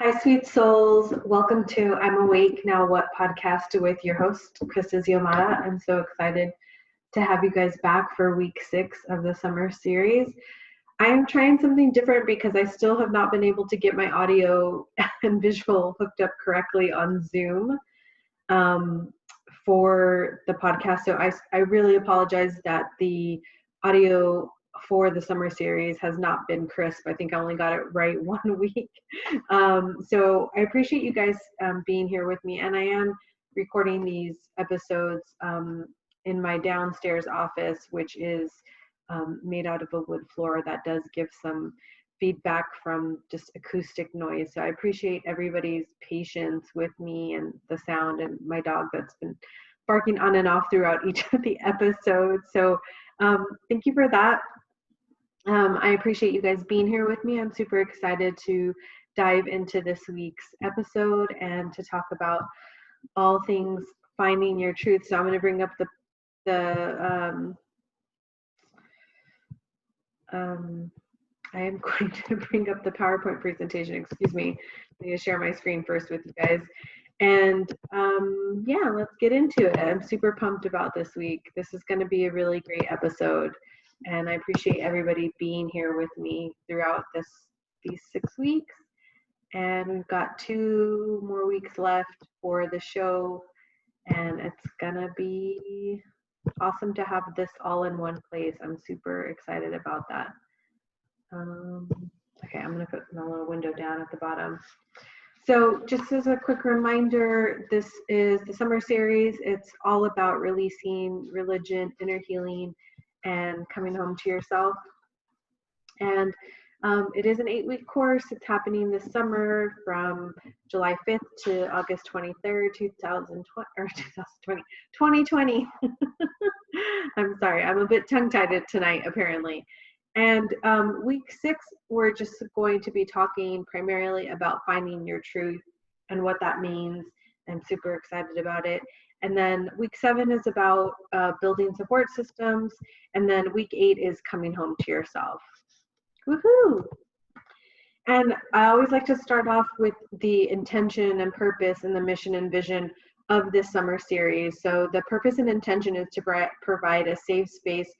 Hi, sweet souls. Welcome to I'm Awake Now What podcast with your host, Krista Xiomara. I'm so excited to have you guys back for week 6 of the summer series. I am trying something different because I still have not been able to get my audio and visual hooked up correctly on Zoom for the podcast. So I really apologize that the audio for the summer series has not been crisp. I think I only got it right one week. So I appreciate you guys being here with me. And I am recording these episodes in my downstairs office, which is made out of a wood floor that does give some feedback from just acoustic noise. So I appreciate everybody's patience with me and the sound and my dog that's been barking on and off throughout each of the episodes. So thank you for that. I appreciate you guys being here with me. I'm super excited to dive into this week's episode and to talk about all things finding your truth. So I'm going to bring up I am going to bring up the PowerPoint presentation. Excuse me. I need to share my screen first with you guys. And yeah, let's get into it. I'm super pumped about this week. This is going to be a really great episode. And I appreciate everybody being here with me throughout these 6 weeks. And we've got 2 more weeks left for the show. And it's going to be awesome to have this all in one place. I'm super excited about that. Okay, I'm going to put my little window down at the bottom. So just as a quick reminder, this is the summer series. It's all about releasing religion, inner healing, and coming home to yourself. And it is an 8-week course. It's happening this summer from July 5th to August 23rd, 2020. I'm sorry, I'm a bit tongue-tied tonight, apparently. And week 6, we're just going to be talking primarily about finding your truth and what that means. I'm super excited about it. And then week 7 is about building support systems. And then week 8 is coming home to yourself. Woohoo! And I always like to start off with the intention and purpose and the mission and vision of this summer series. So the purpose and intention is to provide a safe space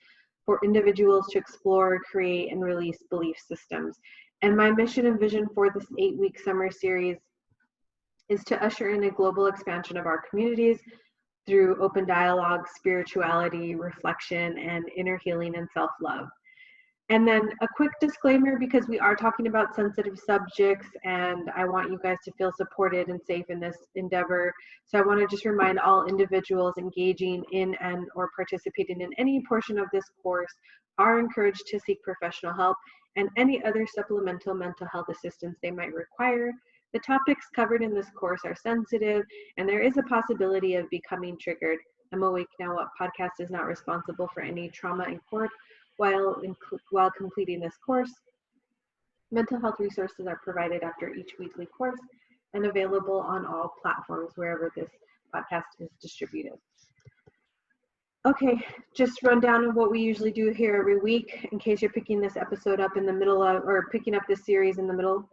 for individuals to explore, create, and release belief systems. And my mission and vision for this 8-week summer series is to usher in a global expansion of our communities through open dialogue, spirituality, reflection, and inner healing and self-love. And then a quick disclaimer, because we are talking about sensitive subjects and I want you guys to feel supported and safe in this endeavor. So I want to just remind all individuals engaging in and or participating in any portion of this course are encouraged to seek professional help and any other supplemental mental health assistance they might require. The topics covered in this course are sensitive and there is a possibility of becoming triggered. I'm Awake Now What podcast is not responsible for any trauma in court while completing this course. Mental health resources are provided after each weekly course and available on all platforms wherever this podcast is distributed. Okay, just run down of what we usually do here every week in case you're picking this episode up in the middle of, or picking up this series in the middle,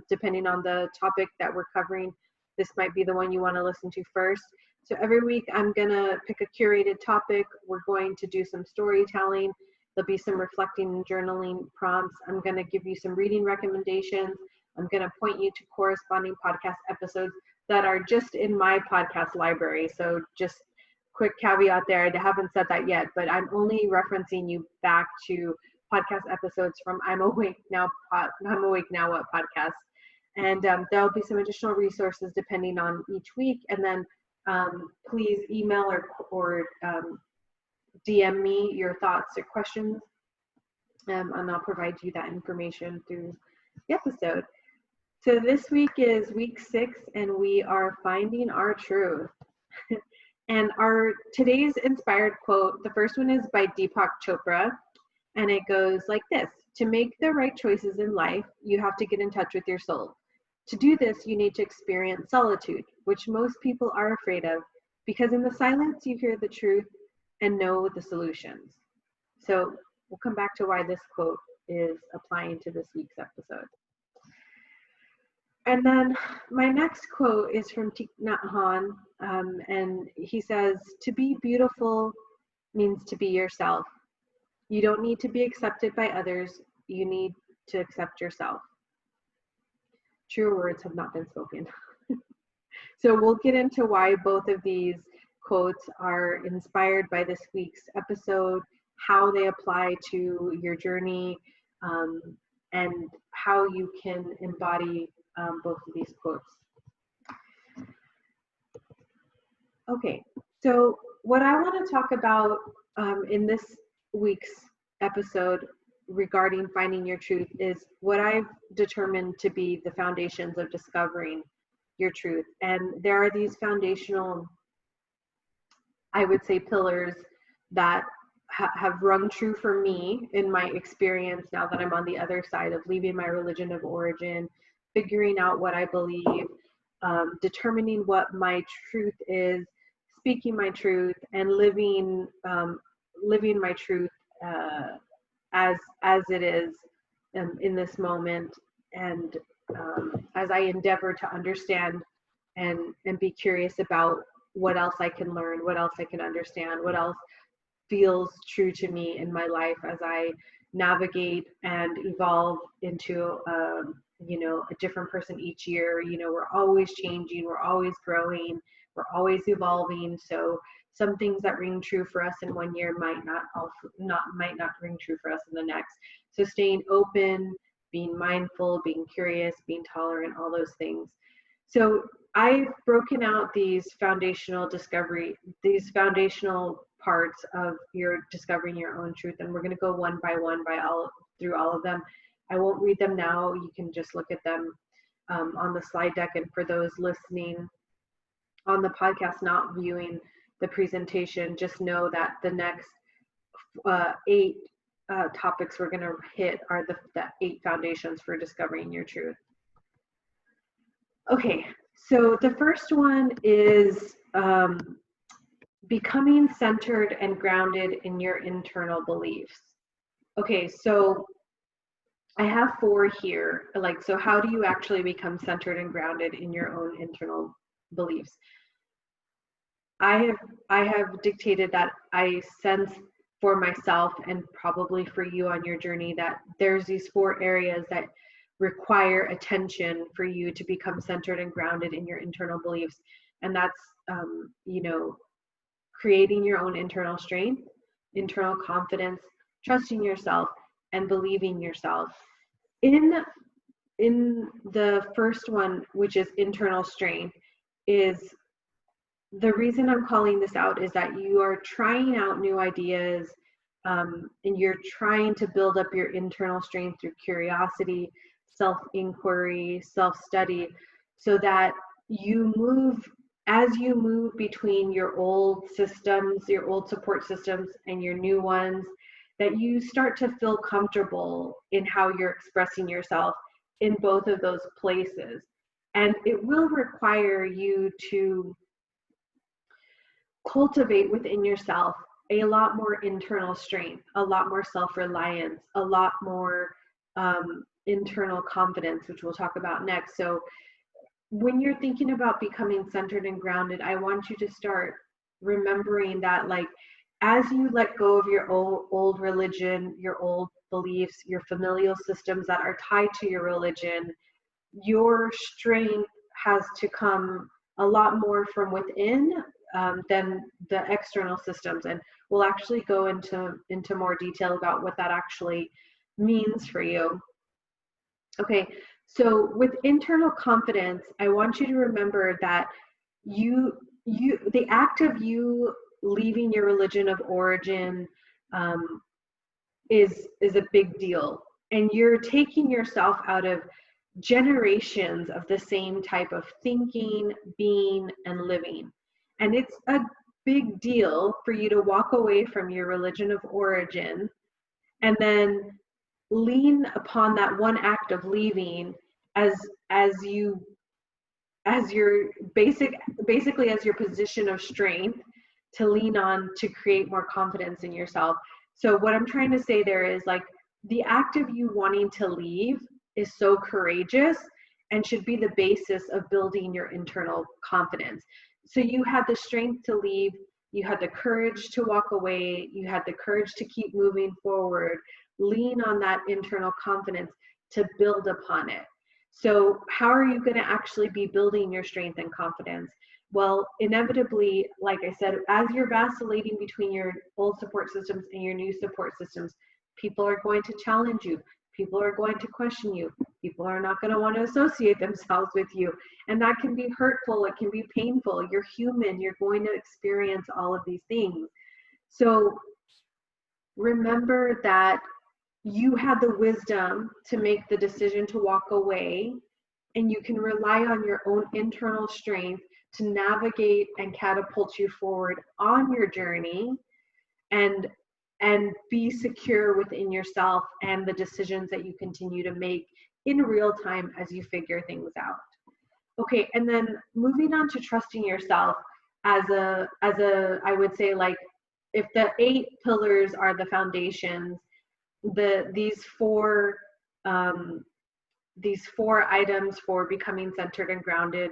depending on the topic that we're covering. This might be the one you want to listen to first. So every week I'm going to pick a curated topic. We're going to do some storytelling. There'll be some reflecting and journaling prompts. I'm going to give you some reading recommendations. I'm going to point you to corresponding podcast episodes that are just in my podcast library. So just quick caveat there, I haven't said that yet, but I'm only referencing you back to podcast episodes from I'm Awake Now What podcast. And there'll be some additional resources depending on each week. And then please email or DM me your thoughts or questions, and I'll provide you that information through the episode. So this week is week 6, and we are finding our truth. And our today's inspired quote, the first one is by Deepak Chopra, and it goes like this: to make the right choices in life, you have to get in touch with your soul. To do this, you need to experience solitude, which most people are afraid of, because in the silence you hear the truth and know the solutions. So we'll come back to why this quote is applying to this week's episode. And then my next quote is from Thich Nhat Hanh, and he says, "To be beautiful means to be yourself. You don't need to be accepted by others. You need to accept yourself." Truer words have not been spoken. So we'll get into why both of these quotes are inspired by this week's episode, how they apply to your journey, um, and how you can embody both of these quotes. Okay, so what I want to talk about in this week's episode regarding finding your truth is what I've determined to be the foundations of discovering your truth. And there are these foundational, I would say, pillars that have rung true for me in my experience now that I'm on the other side of leaving my religion of origin, figuring out what I believe, determining what my truth is, speaking my truth, and living my truth as it is in this moment, and as I endeavor to understand and be curious about what else I can learn, what else I can understand, what else feels true to me in my life as I navigate and evolve into a different person each year. We're always changing, we're always growing, we're always evolving. So some things that ring true for us in one year might not ring true for us in the next. So staying open, being mindful, being curious, being tolerant, all those things. So I've broken out these foundational parts of your discovering your own truth, and we're going to go one by one through all of them. I won't read them now. You can just look at them on the slide deck, and for those listening on the podcast, not viewing the presentation, just know that the next 8 topics we're going to hit are the 8 foundations for discovering your truth. Okay, so the first one is becoming centered and grounded in your internal beliefs. Okay, so I have 4 here. So how do you actually become centered and grounded in your own internal beliefs? I have dictated that I sense for myself, and probably for you on your journey, that there's these 4 areas that require attention for you to become centered and grounded in your internal beliefs. And that's creating your own internal strength, internal confidence, trusting yourself, and believing yourself. In the first one, which is internal strength, is the reason I'm calling this out is that you are trying out new ideas, and you're trying to build up your internal strength through curiosity, self-inquiry, self-study, so that as you move between your old systems, your old support systems, and your new ones, that you start to feel comfortable in how you're expressing yourself in both of those places. And it will require you to cultivate within yourself a lot more internal strength, a lot more self-reliance, a lot more internal confidence, which we'll talk about next. So when you're thinking about becoming centered and grounded, I want you to start remembering that, as you let go of your old religion, your old beliefs, your familial systems that are tied to your religion, your strength has to come a lot more from within than the external systems. And we'll actually go into more detail about what that actually means for you. Okay, so with internal confidence, I want you to remember that the act of you leaving your religion of origin is a big deal, and you're taking yourself out of generations of the same type of thinking, being, and living. And it's a big deal for you to walk away from your religion of origin and then lean upon that one act of leaving as your basically as your position of strength to lean on to create more confidence in yourself. So what I'm trying to say there is, the act of you wanting to leave is so courageous, and should be the basis of building your internal confidence. So you had the strength to leave, you had the courage to walk away, you had the courage to keep moving forward. Lean on that internal confidence to build upon it. So how are you going to actually be building your strength and confidence? Well, inevitably, like I said, as you're vacillating between your old support systems and your new support systems, people are going to challenge you. People are going to question you. People are not going to want to associate themselves with you. And that can be hurtful. It can be painful. You're human. You're going to experience all of these things. So remember that you had the wisdom to make the decision to walk away, and you can rely on your own internal strength to navigate and catapult you forward on your journey, and be secure within yourself and the decisions that you continue to make in real time as you figure things out. Okay, and then moving on to trusting yourself as a I would say, like, if the 8 pillars are the foundations, these four items for becoming centered and grounded,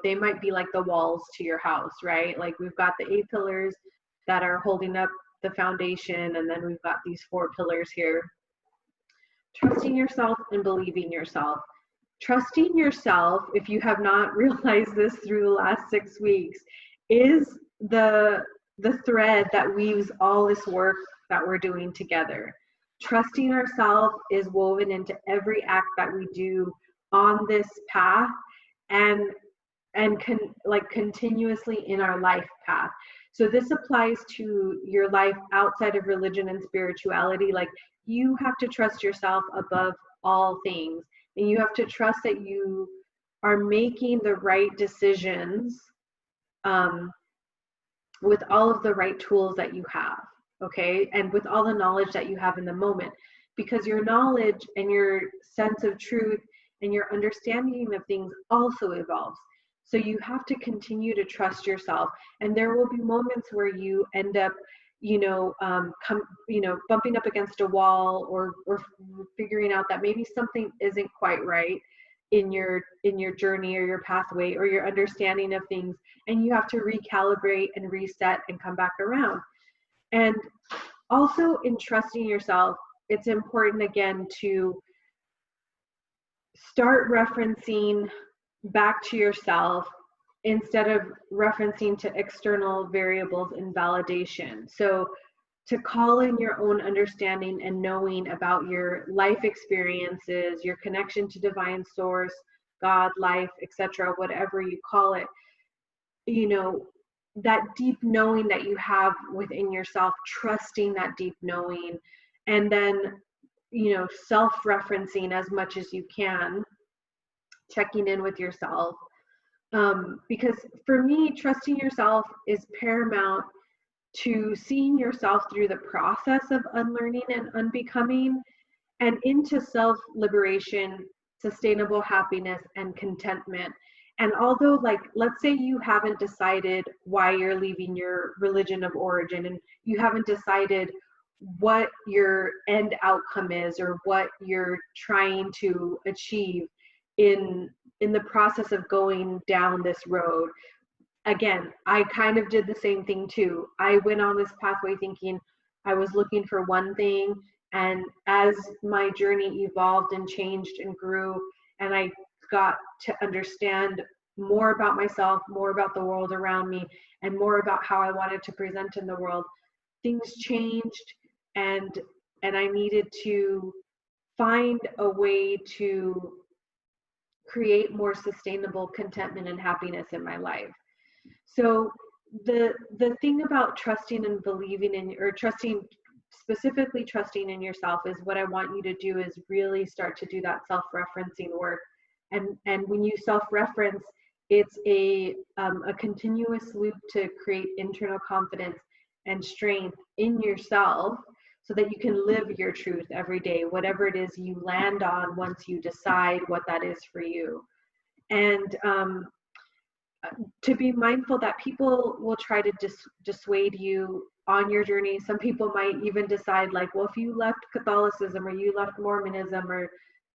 they might be like the walls to your house, right? Like, we've got the 8 pillars that are holding up the foundation, and then we've got these 4 pillars here. Trusting yourself and believing yourself. Trusting yourself, if you have not realized this through the last 6 weeks, is the thread that weaves all this work that we're doing together. Trusting ourselves is woven into every act that we do on this path, and continuously in our life path. So this applies to your life outside of religion and spirituality. Like, you have to trust yourself above all things, and you have to trust that you are making the right decisions with all of the right tools that you have. Okay, and with all the knowledge that you have in the moment, because your knowledge and your sense of truth and your understanding of things also evolves. So you have to continue to trust yourself, and there will be moments where you end up, bumping up against a wall, or figuring out that maybe something isn't quite right in your journey or your pathway or your understanding of things, and you have to recalibrate and reset and come back around. And also, in trusting yourself, it's important, again, to start referencing back to yourself instead of referencing to external variables in validation. So to call in your own understanding and knowing about your life experiences, your connection to divine source, God, life, etc., whatever you call it, that deep knowing that you have within yourself, trusting that deep knowing, and then, self-referencing as much as you can, checking in with yourself. Because for me, trusting yourself is paramount to seeing yourself through the process of unlearning and unbecoming, and into self-liberation, sustainable happiness, and contentment. And although, like, let's say you haven't decided why you're leaving your religion of origin, and you haven't decided what your end outcome is, or what you're trying to achieve in the process of going down this road. Again, I kind of did the same thing too. I went on this pathway thinking I was looking for one thing, and as my journey evolved and changed and grew, and I got to understand more about myself, more about the world around me, and more about how I wanted to present in the world, things changed, and I needed to find a way to create more sustainable contentment and happiness in my life. So the thing about trusting and believing in, or specifically trusting in yourself, is what I want you to do is really start to do that self-referencing work. And when you self-reference, it's a continuous loop to create internal confidence and strength in yourself, so that you can live your truth every day, whatever it is you land on once you decide what that is for you. And to be mindful that people will try to dissuade you on your journey. Some people might even decide, like, well, if you left Catholicism, or you left Mormonism, or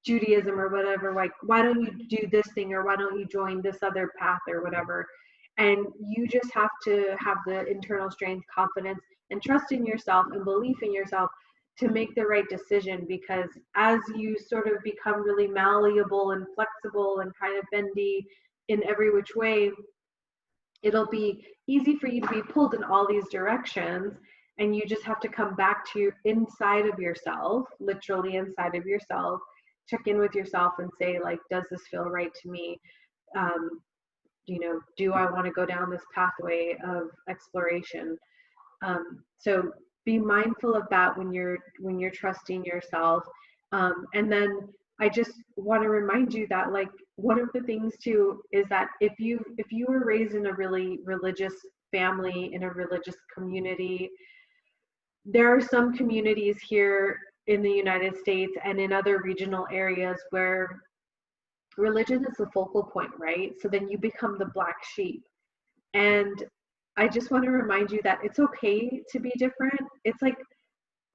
Judaism or whatever, like, why don't you do this thing, or why don't you join this other path or whatever. And you just have to have the internal strength, confidence, and trust in yourself and belief in yourself to make the right decision. Because as you sort of become really malleable and flexible and kind of bendy in every which way, it'll be easy for you to be pulled in all these directions, and you just have to come back to inside of yourself, literally inside of yourself, check in with yourself and say, like, does this feel right to me? Do I want to go down this pathway of exploration? So be mindful of that when you're trusting yourself. And then I just want to remind you that, like, one of the things too is that if you were raised in a really religious family, in a religious community, there are some communities here in the United States and in other regional areas where religion is the focal point, right? So then you become the black sheep. And I just want to remind you that it's okay to be different. It's like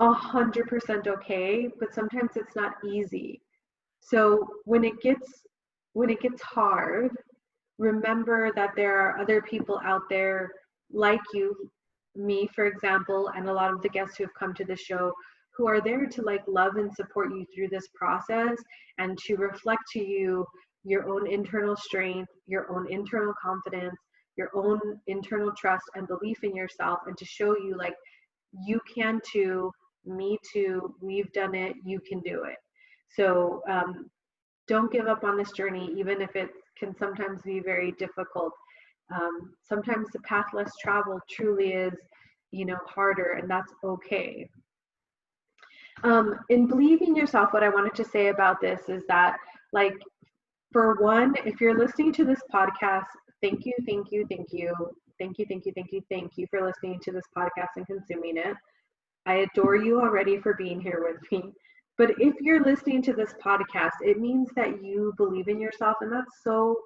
100% okay, but sometimes it's not easy. So when it gets hard, remember that there are other people out there like you, me, for example, and a lot of the guests who have come to the show, who are there to, like, love and support you through this process, and to reflect to you your own internal strength, your own internal confidence, your own internal trust and belief in yourself, and to show you, like, you can too, me too, we've done it, you can do it. So don't give up on this journey, even if it can sometimes be very difficult. Sometimes the path less traveled truly is, harder, and that's okay. In believing yourself, what I wanted to say about this is that, like, for one, if you're listening to this podcast, thank you for listening to this podcast and consuming it. I adore you already for being here with me. But if you're listening to this podcast, it means that you believe in yourself, and that's so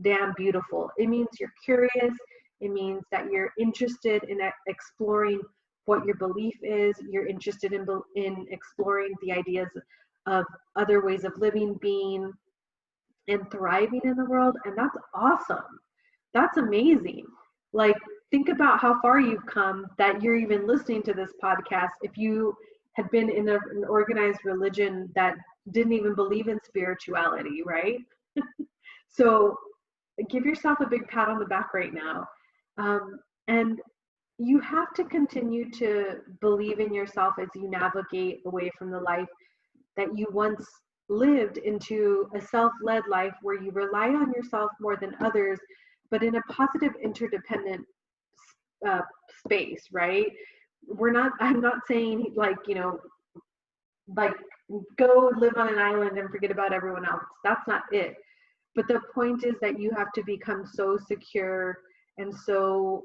damn beautiful. It means you're curious. It means that you're interested in exploring what your belief is. You're interested in exploring the ideas of other ways of living, being, and thriving in the world. And that's awesome. That's amazing. Like, think about how far you've come that you're even listening to this podcast. If you had been in an organized religion that didn't even believe in spirituality, right? So give yourself a big pat on the back right now. And you have to continue to believe in yourself as you navigate away from the life that you once lived into a self-led life where you rely on yourself more than others, but in a positive interdependent space, right? I'm not saying, like, like, go live on an island and forget about everyone else. That's not it. But the point is that you have to become so secure and so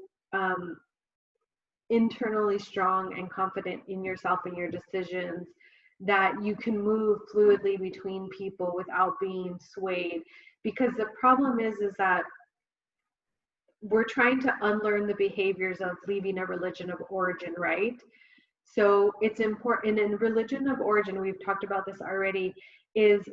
internally strong and confident in yourself and your decisions that you can move fluidly between people without being swayed. Because the problem is that we're trying to unlearn the behaviors of leaving a religion of origin, right? So it's important in religion of origin, we've talked about this already, is,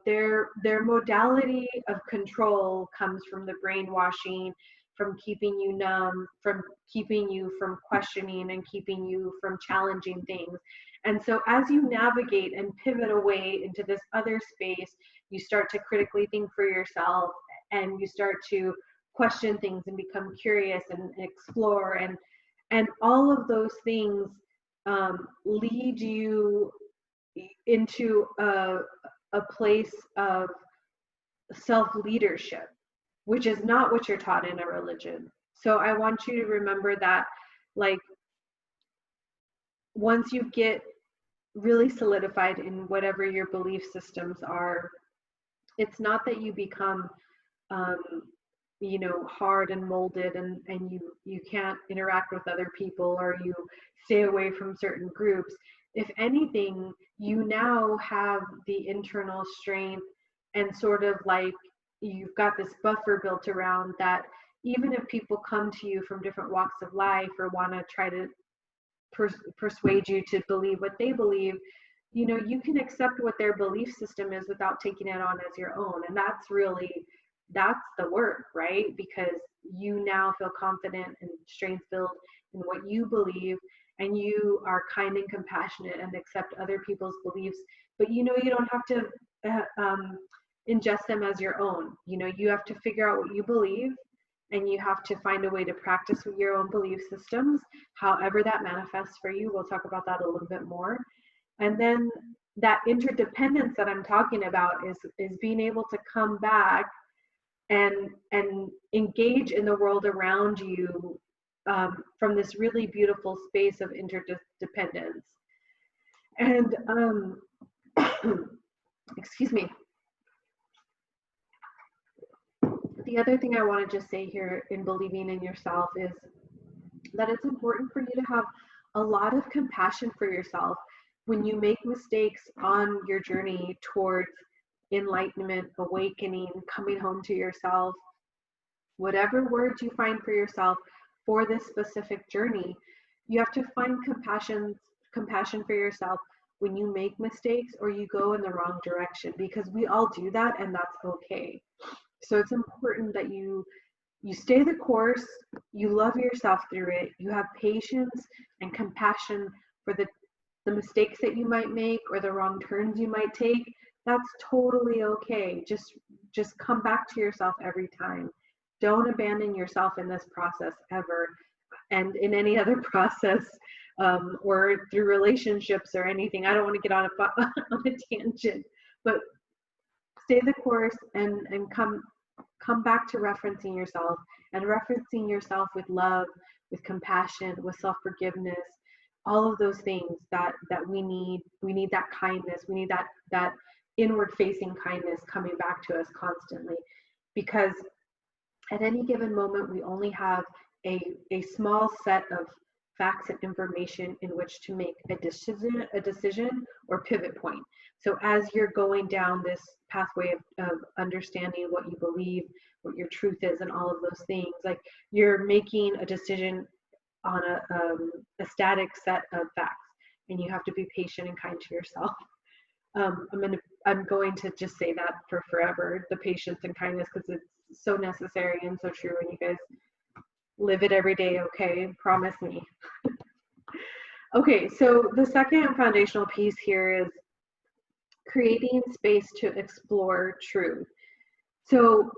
their modality of control comes from the brainwashing, from keeping you numb, from keeping you from questioning and keeping you from challenging things. And so as you navigate and pivot away into this other space, you start to critically think for yourself, and you start to question things and become curious and explore, and all of those things lead you into a place of self-leadership, which is not what you're taught in a religion. So I want you to remember that, like, once you get really solidified in whatever your belief systems are, it's not that you become hard and molded, and you can't interact with other people, or you stay away from certain groups. If anything, you now have the internal strength, and sort of like you've got this buffer built around that. Even if people come to you from different walks of life or want to try to persuade you to believe what they believe, you can accept what their belief system is without taking it on as your own. And that's the work, right? Because you now feel confident and strength filled in what you believe, and you are kind and compassionate and accept other people's beliefs. But you don't have to ingest them as your own. You have to figure out what you believe, and you have to find a way to practice with your own belief systems, however that manifests for you. We'll talk about that a little bit more. And then that interdependence that I'm talking about is being able to come back and engage in the world around you from this really beautiful space of interdependence. And excuse me. The other thing I want to just say here in believing in yourself is that it's important for you to have a lot of compassion for yourself when you make mistakes on your journey towards enlightenment, awakening, coming home to yourself. Whatever words you find for yourself for this specific journey, you have to find compassion for yourself when you make mistakes or you go in the wrong direction, because we all do that, and that's okay. So it's important that you stay the course, you love yourself through it, you have patience and compassion for the mistakes that you might make or the wrong turns you might take. That's totally okay. Just come back to yourself every time. Don't abandon yourself in this process ever, and in any other process, or through relationships or anything. I don't want to get on a tangent, but stay the course and come back to referencing yourself with love, with compassion, with self-forgiveness, all of those things that we need. We need that kindness. We need that inward facing kindness coming back to us constantly, because at any given moment we only have a small set of facts and information in which to make a decision or pivot point. So as you're going down this pathway of understanding what you believe, what your truth is, and all of those things, like, you're making a decision on a static set of facts, and you have to be patient and kind to yourself. I'm going to just say that for forever, the patience and kindness, because it's so necessary and so true, and you guys live it every day, okay? Promise me. Okay, so the second foundational piece here is creating space to explore truth. So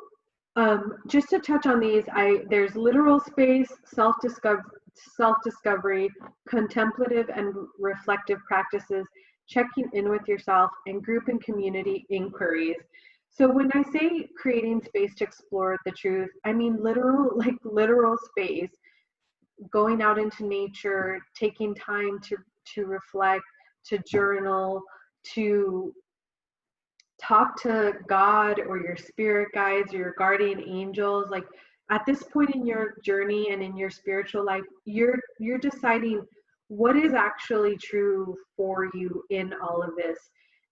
just to touch on these, there's literal space, self-discovery, contemplative and reflective practices, checking in with yourself, and group and community inquiries. So when I say creating space to explore the truth, I mean literal space, going out into nature, taking time to reflect, to journal, to talk to God or your spirit guides or your guardian angels. Like, at this point in your journey and in your spiritual life, you're deciding what is actually true for you in all of this,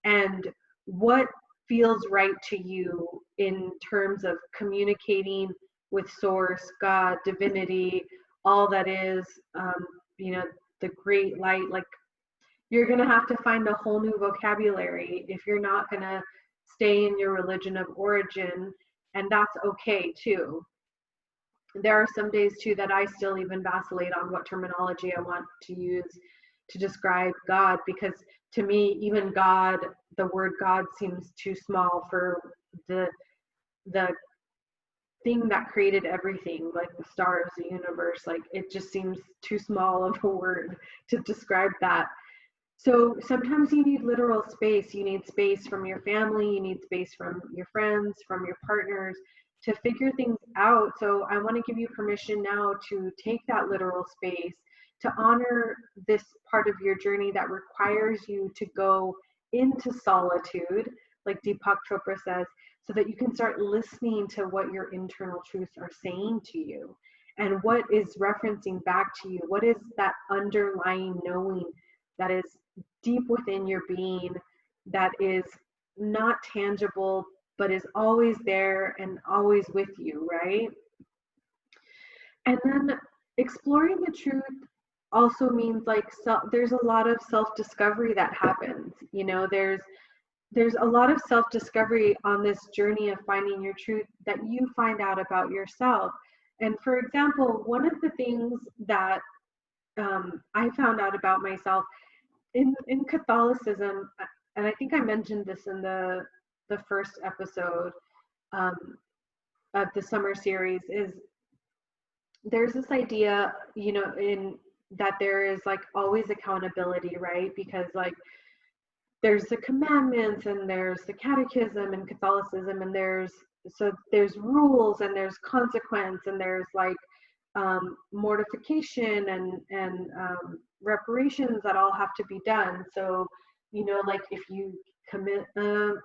and what feels right to you in terms of communicating with source, God, divinity, all that is, the great light. Like, you're going to have to find a whole new vocabulary if you're not going to stay in your religion of origin, and that's okay too. There are some days too that I still even vacillate on what terminology I want to use to describe God, because to me, even God, the word God, seems too small for the thing that created everything, like the stars, the universe. Like, it just seems too small of a word to describe that. So sometimes you need literal space. You need space from your family, you need space from your friends, from your partners, to figure things out. So I want to give you permission now to take that literal space, to honor this part of your journey that requires you to go into solitude, like Deepak Chopra says, so that you can start listening to what your internal truths are saying to you, and what is referencing back to you. What is that underlying knowing that is deep within your being, that is not tangible, but is always there and always with you, right? And then exploring the truth also means like there's a lot of self-discovery that happens. You know, there's a lot of self-discovery on this journey of finding your truth that you find out about yourself. And for example, one of the things that I found out about myself in Catholicism, and I think I mentioned this in the first episode um, of the summer series, is there's this idea, you know, in that there is like always accountability, right? Because like there's the commandments and there's the catechism in Catholicism, and there's rules and there's consequence and there's like mortification and reparations that all have to be done. So, you know, like if you commit a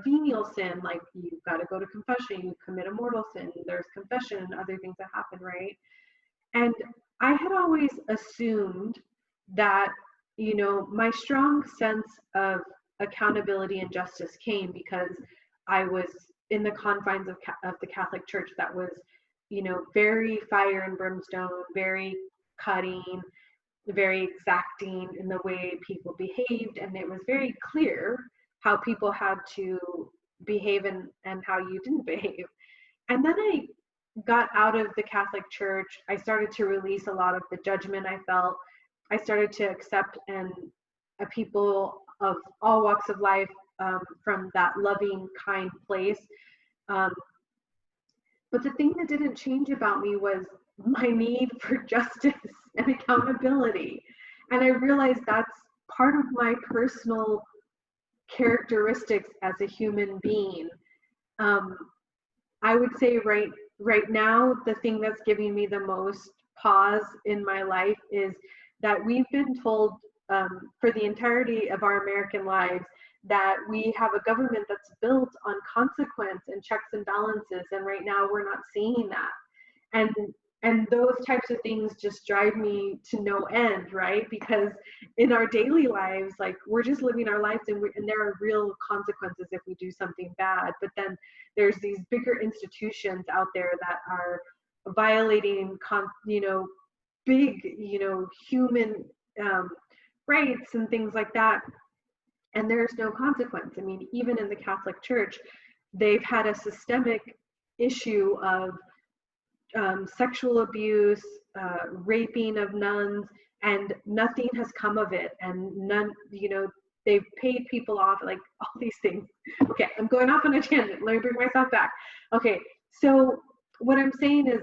venial sin, like you've got to go to confession. You commit a mortal sin, there's confession and other things that happen, right? And I had always assumed that, you know, my strong sense of accountability and justice came because I was in the confines of the Catholic Church that was, you know, very fire and brimstone, very cutting, very exacting in the way people behaved. And it was very clear how people had to behave and how you didn't behave. And then I got out of the Catholic Church. I started to release a lot of the judgment I felt. I started to accept and people of all walks of life from that loving, kind place. Um, but the thing that didn't change about me was my need for justice and accountability. And I realized that's part of my personal characteristics as a human being. Um, I would say right now, the thing that's giving me the most pause in my life is that we've been told for the entirety of our American lives that we have a government that's built on consequence and checks and balances, and right now we're not seeing that. And those types of things just drive me to no end, right? Because in our daily lives, like we're just living our lives, and there are real consequences if we do something bad. But then there's these bigger institutions out there that are violating, you know, big, you know, human rights and things like that, and there's no consequence. I mean, even in the Catholic Church, they've had a systemic issue of sexual abuse, raping of nuns, and nothing has come of it. And none, you know, they've paid people off, like all these things. Okay, I'm going off on a tangent. Let me bring myself back. Okay, so what I'm saying is,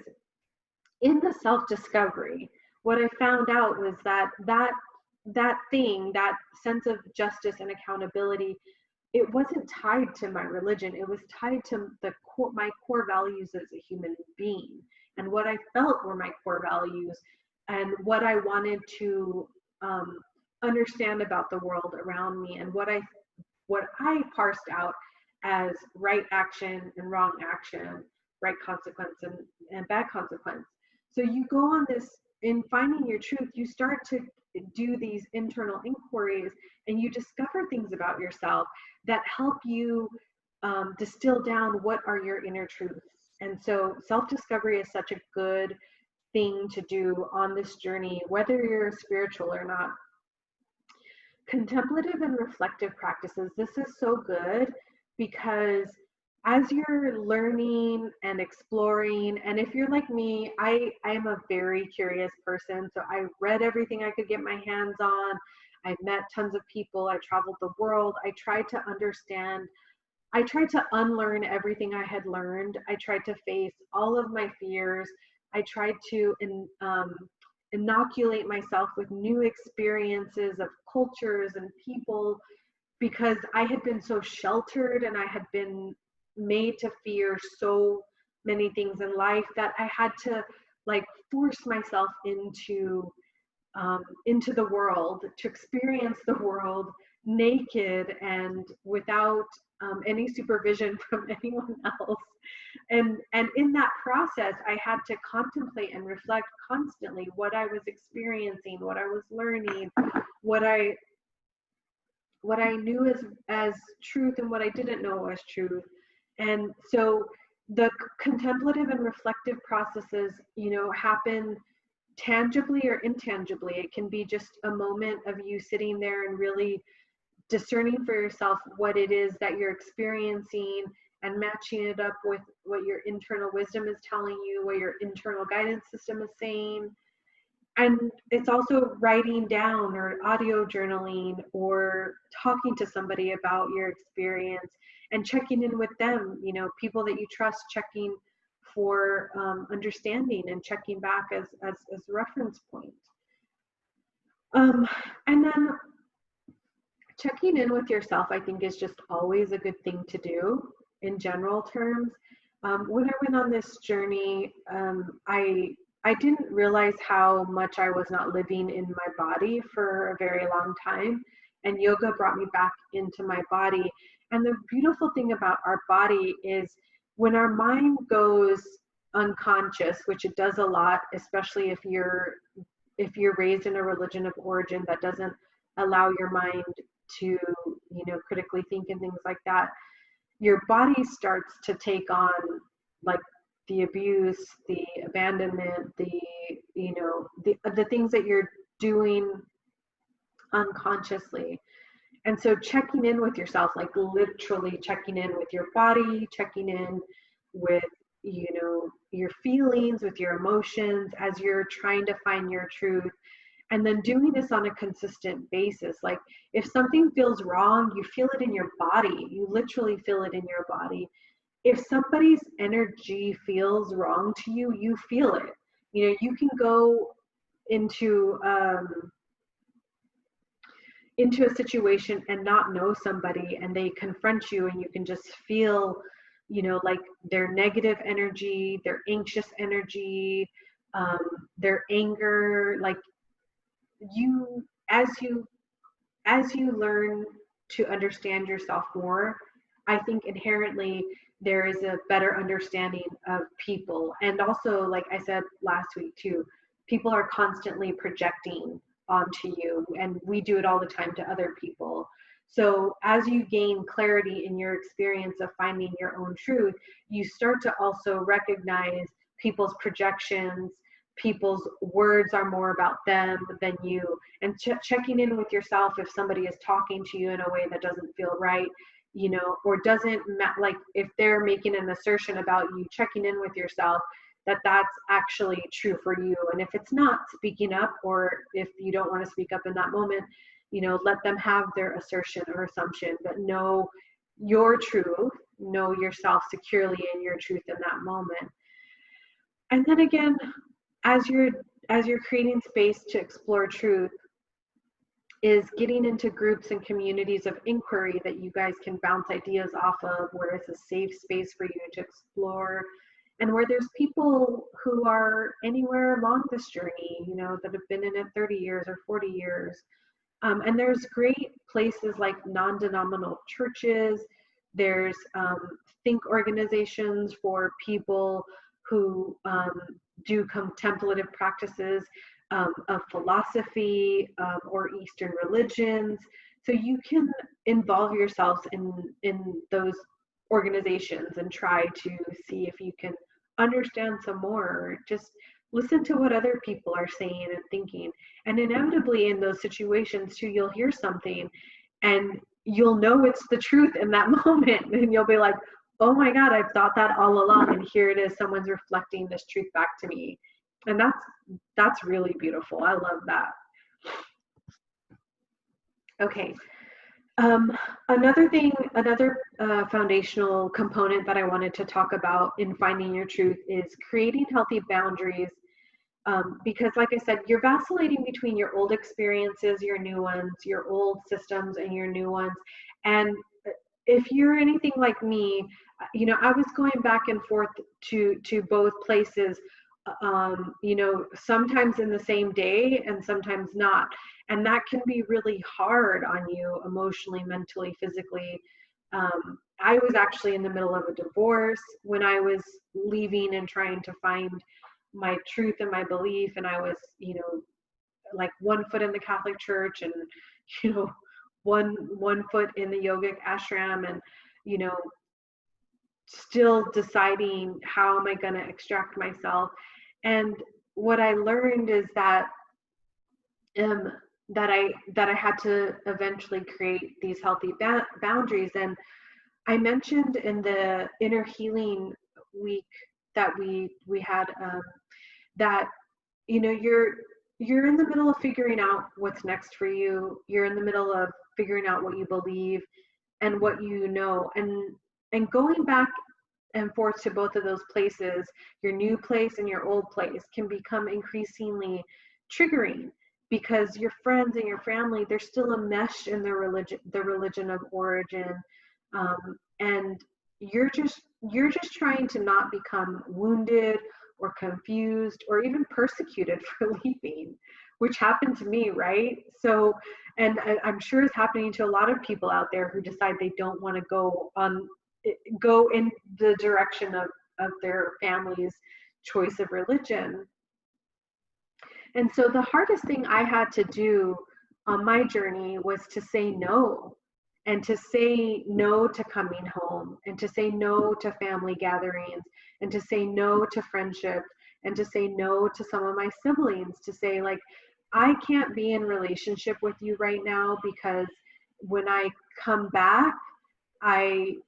in the self-discovery, what I found out was that thing, that sense of justice and accountability, it wasn't tied to my religion. It was tied to my core values as a human being, and what I felt were my core values, and what I wanted to understand about the world around me, and what I parsed out as right action and wrong action, right consequence and bad consequence. So you go on this, in finding your truth, you start to do these internal inquiries, and you discover things about yourself that help you distill down what are your inner truths. And so self-discovery is such a good thing to do on this journey, whether you're spiritual or not. Contemplative and reflective practices, this is so good because as you're learning and exploring, and if you're like me, I am a very curious person. So I read everything I could get my hands on. I met tons of people. I traveled the world. I tried to understand. I tried to unlearn everything I had learned. I tried to face all of my fears. I tried to inoculate myself with new experiences of cultures and people, because I had been so sheltered and I had been made to fear so many things in life that I had to like force myself into the world, to experience the world naked and without any supervision from anyone else. And in that process, I had to contemplate and reflect constantly what I was experiencing, what I was learning, what I knew as truth and what I didn't know as truth. And so the contemplative and reflective processes, you know, happen tangibly or intangibly. It can be just a moment of you sitting there and really discerning for yourself what it is that you're experiencing and matching it up with what your internal wisdom is telling you, what your internal guidance system is saying. And it's also writing down or audio journaling or talking to somebody about your experience and checking in with them, people that you trust, checking for understanding and checking back as reference point. And then checking in with yourself, I think, is just always a good thing to do in general terms. When I went on this journey, I didn't realize how much I was not living in my body for a very long time. And yoga brought me back into my body. And the beautiful thing about our body is when our mind goes unconscious, which it does a lot, especially if you're raised in a religion of origin that doesn't allow your mind to, critically think and things like that, your body starts to take on like the abuse, the abandonment, the things that you're doing unconsciously. And so checking in with yourself, like literally checking in with your body, checking in with, your feelings, with your emotions as you're trying to find your truth. And then doing this on a consistent basis. Like if something feels wrong, you feel it in your body. You literally feel it in your body. If somebody's energy feels wrong to you, you feel it. You can go into a situation and not know somebody and they confront you and you can just feel, like their negative energy, their anxious energy, their anger. Like as you learn to understand yourself more, I think inherently there is a better understanding of people. And also, like I said last week too, people are constantly projecting onto you, and we do it all the time to other people. So as you gain clarity in your experience of finding your own truth, you start to also recognize people's projections. People's words are more about them than you, and checking in with yourself if somebody is talking to you in a way that doesn't feel right, or doesn't like if they're making an assertion about you, checking in with yourself that that's actually true for you. And if it's not, speaking up, or if you don't want to speak up in that moment, let them have their assertion or assumption, but know your truth, know yourself securely in your truth in that moment. And then again, as you're creating space to explore truth, is getting into groups and communities of inquiry that you guys can bounce ideas off of, where it's a safe space for you to explore, and where there's people who are anywhere along this journey, that have been in it 30 years or 40 years. And there's great places like non-denominational churches. There's think organizations for people who do contemplative practices of philosophy or Eastern religions. So you can involve yourselves in those organizations and try to see if you can understand some more. Just listen to what other people are saying and thinking. And inevitably in those situations too, you'll hear something and you'll know it's the truth in that moment. And you'll be like, oh my God, I've thought that all along. And here it is, someone's reflecting this truth back to me. And that's really beautiful. I love that. Okay. Another foundational component that I wanted to talk about in finding your truth is creating healthy boundaries. Because like I said, you're vacillating between your old experiences, your new ones, your old systems and your new ones. And if you're anything like me, I was going back and forth to both places, sometimes in the same day and sometimes not. And that can be really hard on you emotionally, mentally, physically. I was actually in the middle of a divorce when I was leaving and trying to find my truth and my belief. And I was, like 1 foot in the Catholic Church and, one foot in the yogic ashram, and, still deciding how am I going to extract myself. And what I learned is that um, that I had to eventually create these healthy boundaries. And I mentioned in the inner healing week that we had, that you're in the middle of figuring out what's next for you. You're in the middle of figuring out what you believe and what you know, and going back and forth to both of those places, your new place and your old place, can become increasingly triggering, because your friends and your family, they're still enmeshed in the religion of origin, and you're just trying to not become wounded or confused or even persecuted for leaving, which happened to me, right? So, and I'm sure it's happening to a lot of people out there who decide they don't want to go in the direction of their family's choice of religion. And so the hardest thing I had to do on my journey was to say no, and to say no to coming home, and to say no to family gatherings, and to say no to friendship, and to say no to some of my siblings, to say, like, I can't be in relationship with you right now, because when I come back, I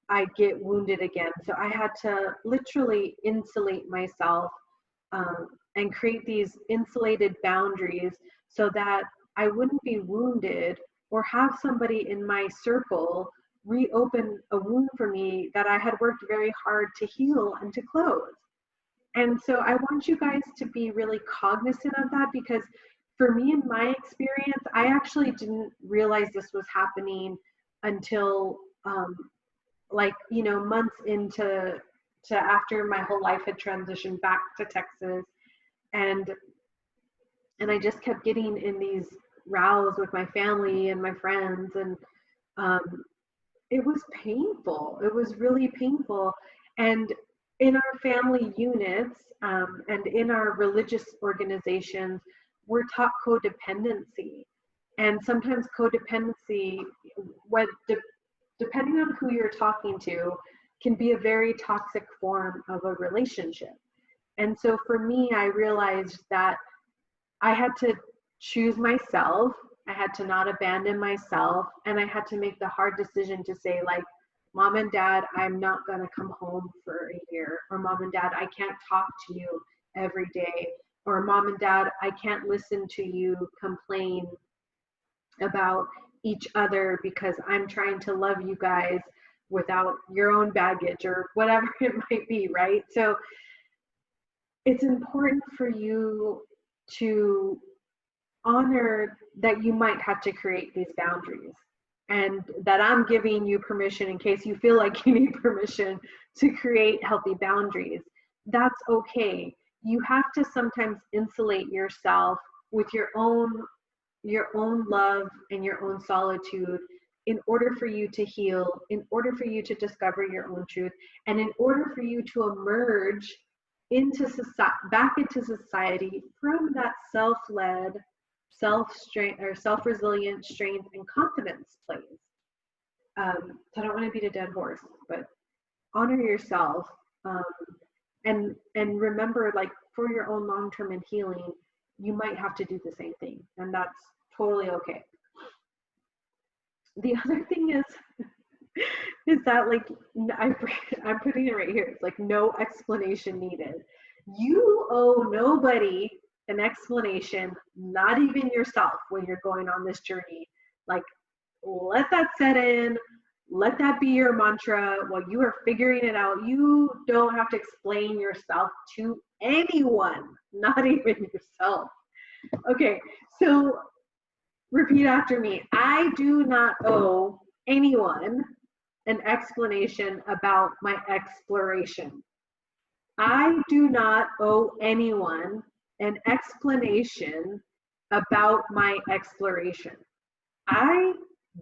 I get wounded again. So I had to literally insulate myself, and create these insulated boundaries so that I wouldn't be wounded or have somebody in my circle reopen a wound for me that I had worked very hard to heal and to close. And so I want you guys to be really cognizant of that, because for me, in my experience, I actually didn't realize this was happening until, like, months into to after my whole life had transitioned back to Texas. and and I just kept getting in these rows with my family and my friends, and um, it was painful. It was really painful. And in our family units, and in our religious organizations, we're taught codependency. And sometimes codependency, what depending on who you're talking to, can be a very toxic form of a relationship. And so for me, I realized that I had to choose myself. I had to not abandon myself. And I had to make the hard decision to say, like, Mom and Dad, I'm not going to come home for a year. Or Mom and Dad, I can't talk to you every day. Or Mom and Dad, I can't listen to you complain about each other, because I'm trying to love you guys without your own baggage, or whatever it might be, right? So it's important for you to honor that you might have to create these boundaries, and that I'm giving you permission in case you feel like you need permission to create healthy boundaries. That's okay. You have to sometimes insulate yourself with your own love and your own solitude, in order for you to heal, in order for you to discover your own truth, and in order for you to emerge into society, back into society, from that self-led, self-strength, or self-resilient strength and confidence place. So I don't want to beat a dead horse, but honor yourself, um, and remember, like, for your own long-term and healing, you might have to do the same thing, and that's totally okay. The other thing is that, like, I'm putting it right here. It's like, no explanation needed. You owe nobody an explanation, not even yourself, when you're going on this journey. Like, let that set in. Let that be your mantra while you are figuring it out. You don't have to explain yourself to anyone, not even yourself. Okay, so repeat after me. I do not owe anyone an explanation about my exploration. I do not owe anyone an explanation about my exploration. I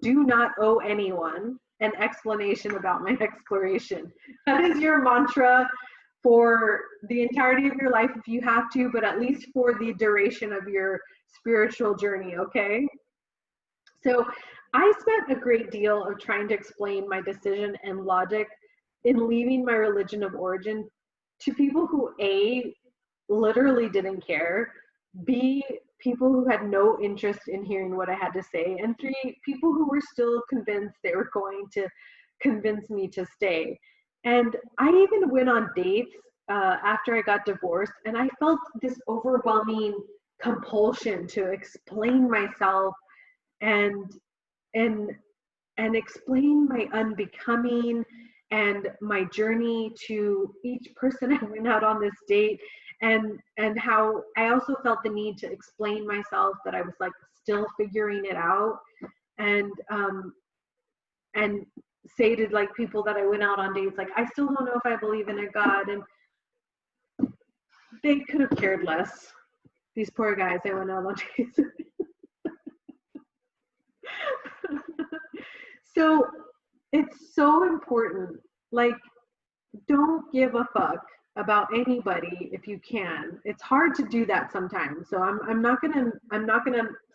do not owe anyone an explanation about my exploration. That is your mantra for the entirety of your life if you have to, but at least for the duration of your spiritual journey, okay? So I spent a great deal of trying to explain my decision and logic in leaving my religion of origin to people who, A, literally didn't care, B, people who had no interest in hearing what I had to say, and 3, people who were still convinced they were going to convince me to stay. And I even went on dates after I got divorced, and I felt this overwhelming compulsion to explain myself and and and explain my unbecoming and my journey to each person I went out on this date, and how I also felt the need to explain myself, that I was like still figuring it out, and and say to like people that I went out on dates, like, I still don't know if I believe in a God, and they could have cared less. These poor guys I went out on dates. So it's so important. Like, don't give a fuck about anybody if you can. It's hard to do that sometimes. So I'm not gonna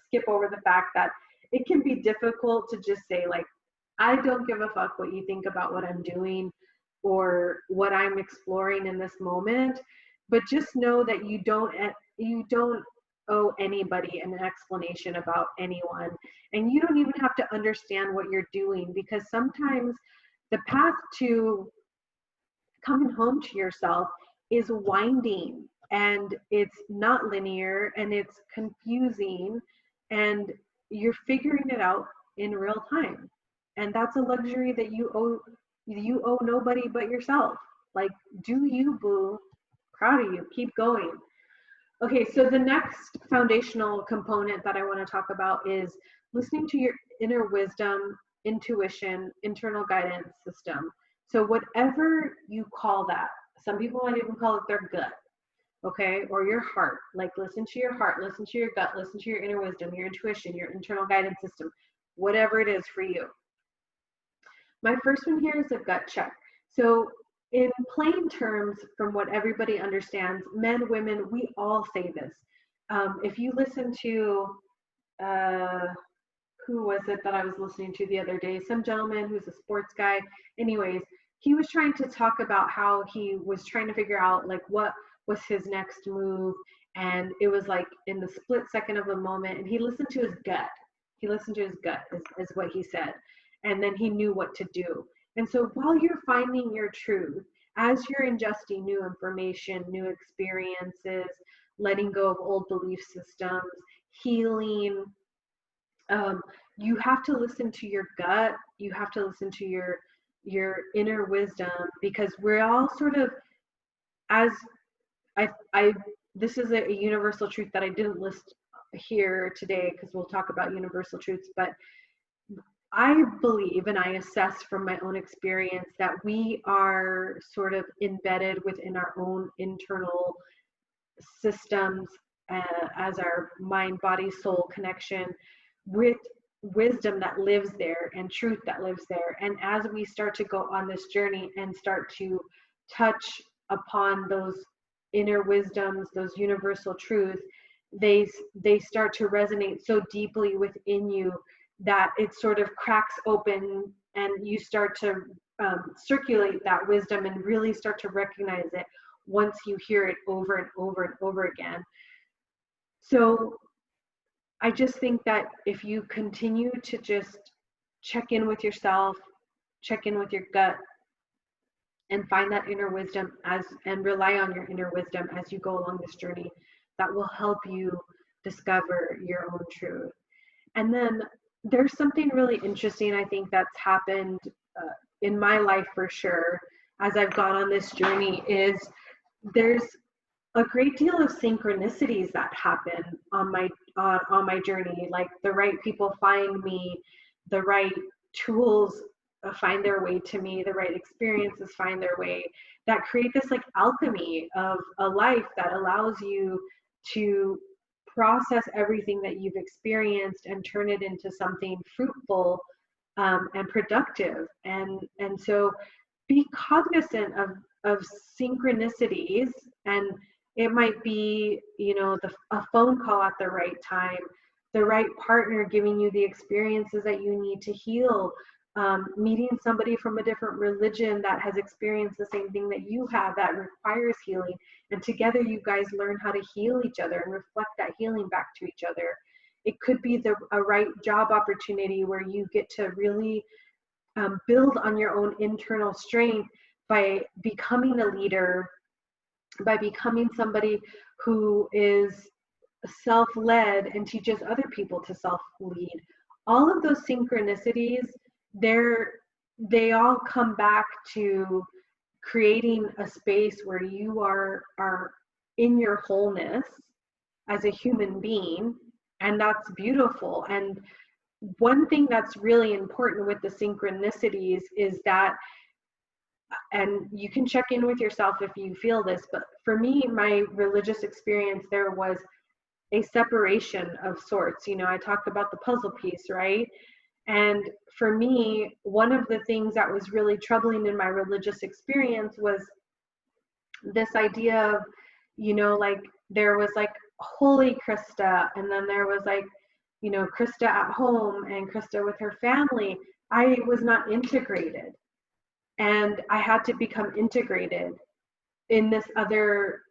skip over the fact that it can be difficult to just say, like, I don't give a fuck what you think about what I'm doing or what I'm exploring in this moment. But just know that you don't owe anybody an explanation about anyone, and you don't even have to understand what you're doing, because sometimes the path to coming home to yourself is winding, and it's not linear, and it's confusing, and you're figuring it out in real time. And that's a luxury that you owe nobody but yourself. Like, do you, boo. Proud of you. Keep going. Okay, so the next foundational component that I want to talk about is listening to your inner wisdom, intuition, internal guidance system. So whatever you call that, some people might even call it their gut, okay, or your heart. Like, listen to your heart, listen to your gut, listen to your inner wisdom, your intuition, your internal guidance system, whatever it is for you. My first one here is a gut check. So in plain terms, from what everybody understands, men, women, we all say this. If you listen to, who was it that I was listening to the other day? Some gentleman who's a sports guy. Anyways, he was trying to talk about how he was trying to figure out like what was his next move. And it was like in the split second of a moment, and he listened to his gut. He listened to his gut is what he said. And then he knew what to do. And so while you're finding your truth, as you're ingesting new information, new experiences, letting go of old belief systems, healing, you have to listen to your gut. You have to listen to your inner wisdom, because we're all sort of, as I this is a universal truth that I didn't list here today, because we'll talk about universal truths, but I believe, and I assess from my own experience, that we are sort of embedded within our own internal systems, as our mind, body, soul connection, with wisdom that lives there and truth that lives there. And as we start to go on this journey and start to touch upon those inner wisdoms, those universal truths, they start to resonate so deeply within you that it sort of cracks open, and you start to circulate that wisdom and really start to recognize it once you hear it over and over and over again. So I just think that if you continue to just check in with yourself, check in with your gut, and find that inner wisdom and rely on your inner wisdom as you go along this journey, that will help you discover your own truth. And then there's something really interesting, I think, that's happened in my life for sure as I've gone on this journey, is there's a great deal of synchronicities that happen on my journey. Like, the right people find me, the right tools find their way to me, the right experiences find their way, that create this like alchemy of a life that allows you to process everything that you've experienced and turn it into something fruitful and productive. And so be cognizant of synchronicities, and it might be, a phone call at the right time, the right partner giving you the experiences that you need to heal, meeting somebody from a different religion that has experienced the same thing that you have that requires healing. And together you guys learn how to heal each other and reflect that healing back to each other. It could be a right job opportunity where you get to really build on your own internal strength by becoming a leader, by becoming somebody who is self-led and teaches other people to self-lead. All of those synchronicities, they all come back to creating a space where you are in your wholeness as a human being, and that's beautiful. And one thing that's really important with the synchronicities is that, and you can check in with yourself if you feel this, but for me, my religious experience, there was a separation of sorts. You know, I talked about the puzzle piece, right? And for me, one of the things that was really troubling in my religious experience was this idea of, you know, like there was like holy Krista, and then there was like, you know, Krista at home and Krista with her family. I was not integrated, and I had to become integrated in this other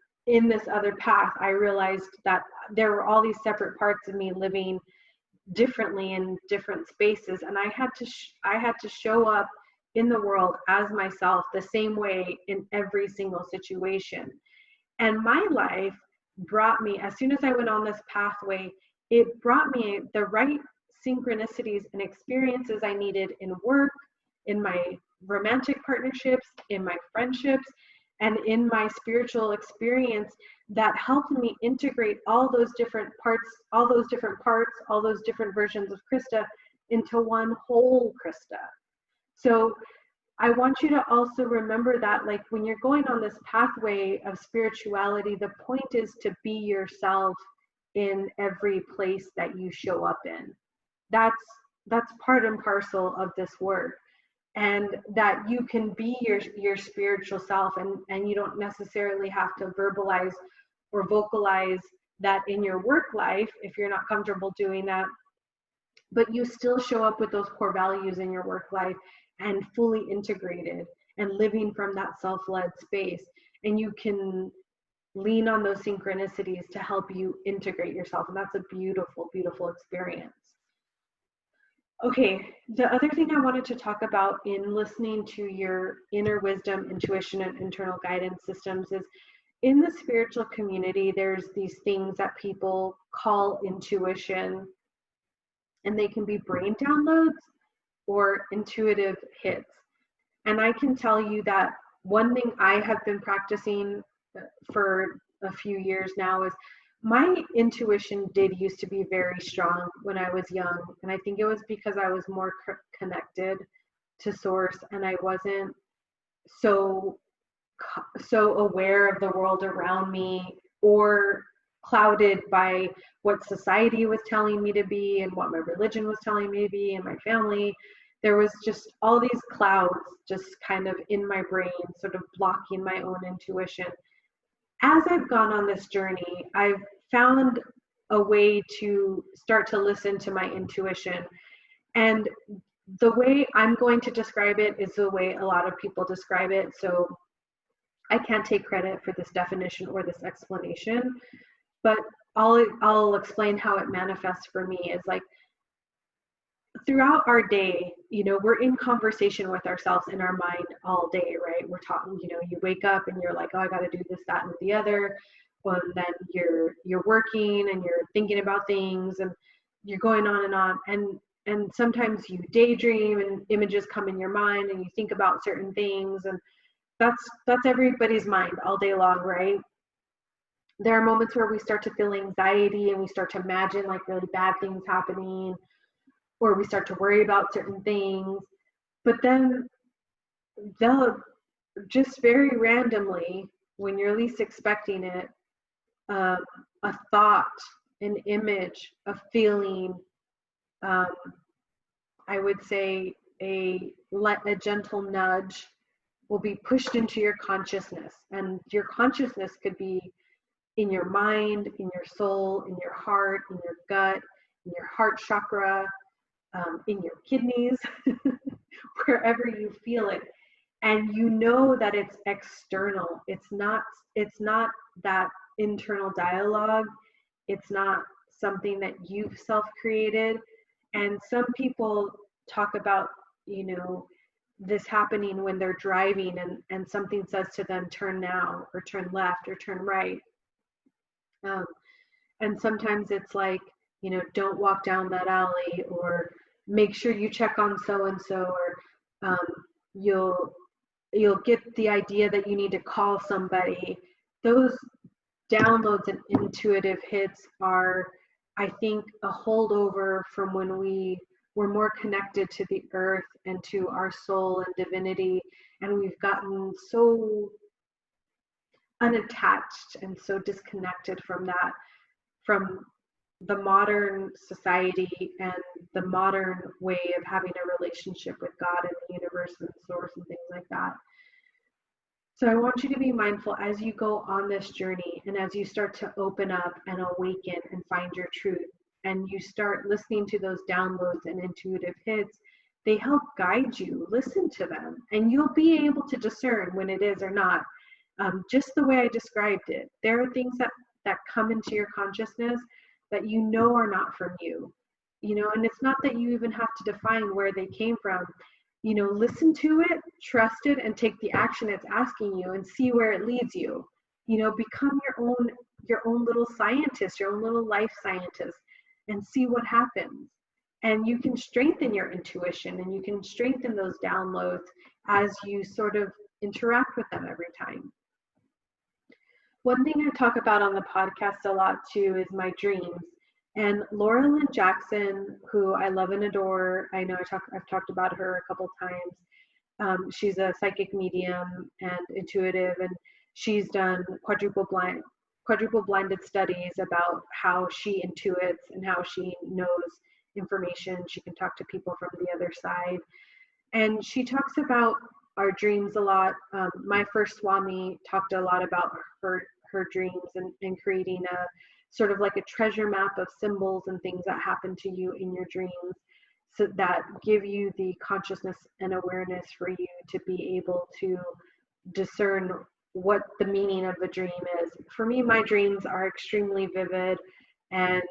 path. I realized that there were all these separate parts of me living differently in different spaces, and I had to show up in the world as myself the same way in every single situation. And my life brought me, as soon as I went on this pathway, it brought me the right synchronicities and experiences I needed in work, in my romantic partnerships, in my friendships, and in my spiritual experience, that helped me integrate all those different parts, all those different versions of Krista into one whole Krista. So I want you to also remember that, like, when you're going on this pathway of spirituality, the point is to be yourself in every place that you show up in. That's part and parcel of this work. And that you can be your spiritual self, and you don't necessarily have to verbalize or vocalize that in your work life if you're not comfortable doing that, but you still show up with those core values in your work life and fully integrated and living from that self-led space. And you can lean on those synchronicities to help you integrate yourself, and that's a beautiful, beautiful experience. Okay, the other thing I wanted to talk about in listening to your inner wisdom, intuition, and internal guidance systems is, in the spiritual community, there's these things that people call intuition, and they can be brain downloads or intuitive hits. And I can tell you that one thing I have been practicing for a few years now is, my intuition did used to be very strong when I was young, and I think it was because I was more connected to source, and I wasn't so aware of the world around me, or clouded by what society was telling me to be and what my religion was telling me to be and my family. There was just all these clouds just kind of in my brain, sort of blocking my own intuition. As I've gone on this journey, I've found a way to start to listen to my intuition. And the way I'm going to describe it is the way a lot of people describe it. So I can't take credit for this definition or this explanation, but I'll explain how it manifests for me. Is like, throughout our day, you know, we're in conversation with ourselves in our mind all day, right? We're talking, you know, you wake up and you're like, oh, I got to do this, that, and the other. Well, and then you're working and you're thinking about things, and you're going on, and sometimes you daydream and images come in your mind and you think about certain things, and that's everybody's mind all day long, right? There are moments where we start to feel anxiety and we start to imagine like really bad things happening, or we start to worry about certain things. But then they'll just very randomly, when you're least expecting it, a thought, an image, a feeling, I would say a gentle nudge will be pushed into your consciousness. And your consciousness could be in your mind, in your soul, in your heart, in your gut, in your heart chakra, in your kidneys, wherever you feel it. And you know that it's external. It's not that internal dialogue. It's not something that you've self-created. And some people talk about, this happening when they're driving and something says to them, turn now, or turn left, or turn right. Um, and sometimes it's like, don't walk down that alley, or make sure you check on so and so, or you'll get the idea that you need to call somebody. Those downloads and intuitive hits are, I think, a holdover from when we were more connected to the earth and to our soul and divinity, and we've gotten so unattached and so disconnected from that, from the modern society and the modern way of having a relationship with God and the universe and source and things like that. So I want you to be mindful as you go on this journey, and as you start to open up and awaken and find your truth, and you start listening to those downloads and intuitive hits. They help guide you. Listen to them, and you'll be able to discern when it is or not. Just the way I described it. There are things that come into your consciousness that are not from you. And it's not that you even have to define where they came from. Listen to it, trust it, and take the action it's asking you, and see where it leads you. Become your own little scientist, your own little life scientist, and see what happens. And you can strengthen your intuition, and you can strengthen those downloads as you sort of interact with them every time. One thing I talk about on the podcast a lot too is my dreams. And Laura Lynn Jackson, who I love and adore, I know I've talked about her a couple times. She's a psychic medium and intuitive, and she's done quadruple blinded studies about how she intuits and how she knows information. She can talk to people from the other side. And she talks about our dreams a lot. My first Swami talked a lot about her dreams and creating a sort of like a treasure map of symbols and things that happen to you in your dreams, so that give you the consciousness and awareness for you to be able to discern what the meaning of the dream is. For me, my dreams are extremely vivid, and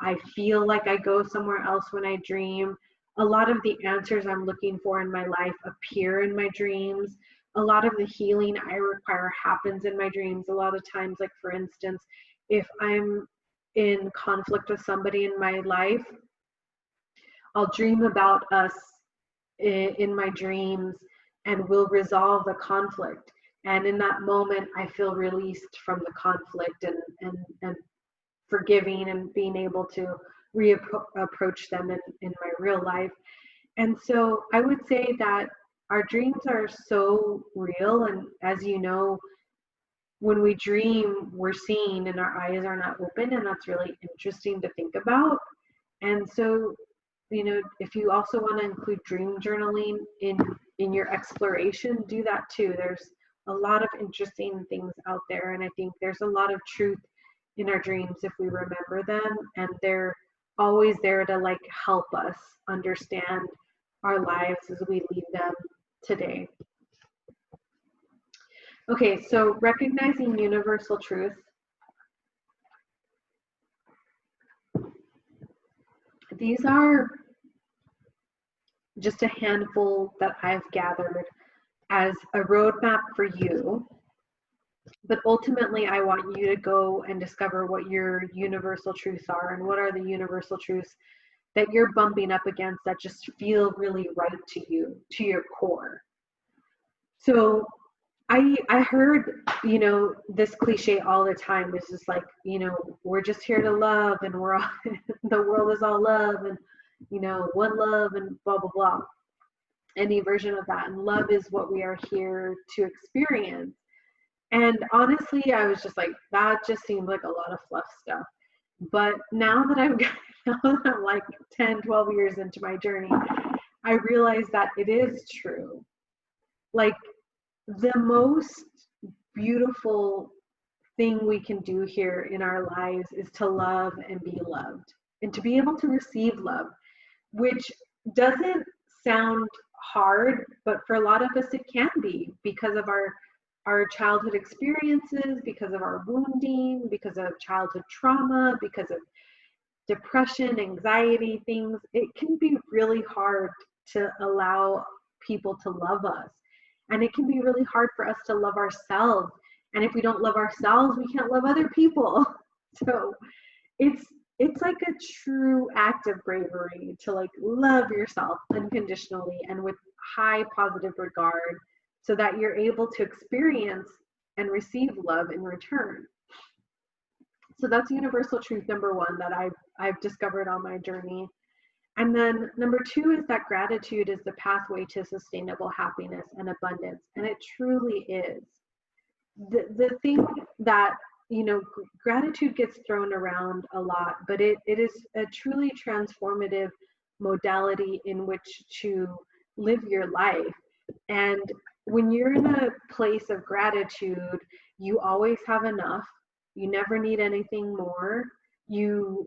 I feel like I go somewhere else when I dream. A lot of the answers I'm looking for in my life appear in my dreams. A lot of the healing I require happens in my dreams. A lot of times, like for instance, if I'm in conflict with somebody in my life, I'll dream about us in my dreams, and we'll resolve the conflict. And in that moment, I feel released from the conflict and forgiving, and being able to reapproach them in my real life. And so I would say that our dreams are so real. And as you know, when we dream, we're seeing and our eyes are not open, and that's really interesting to think about. And so, if you also want to include dream journaling in your exploration, do that too. There's a lot of interesting things out there, and I think there's a lot of truth in our dreams if we remember them, and they're always there to like help us understand our lives as we lead them today. Okay, so recognizing universal truth. These are just a handful that I've gathered as a roadmap for you. But ultimately, I want you to go and discover what your universal truths are, and what are the universal truths that you're bumping up against that just feel really right to you, to your core. So I heard, this cliche all the time. It's just like, we're just here to love, and we're all, the world is all love, and, one love, and blah, blah, blah. Any version of that. And love is what we are here to experience. And honestly, I was just like, that just seemed like a lot of fluff stuff. But now that I'm like 10, 12 years into my journey, I realize that it is true. Like, the most beautiful thing we can do here in our lives is to love and be loved, and to be able to receive love, which doesn't sound hard, but for a lot of us it can be because of our childhood experiences, because of our wounding, because of childhood trauma, because of depression, anxiety, things. It can be really hard to allow people to love us. And it can be really hard for us to love ourselves. And if we don't love ourselves, we can't love other people. So it's like a true act of bravery to like love yourself unconditionally and with high positive regard so that you're able to experience and receive love in return. So that's universal truth number one that I've discovered on my journey. And then number two is that gratitude is the pathway to sustainable happiness and abundance. And it truly is. The thing that, you know, gratitude gets thrown around a lot, but it is a truly transformative modality in which to live your life. And when you're in a place of gratitude, you always have enough. You never need anything more. You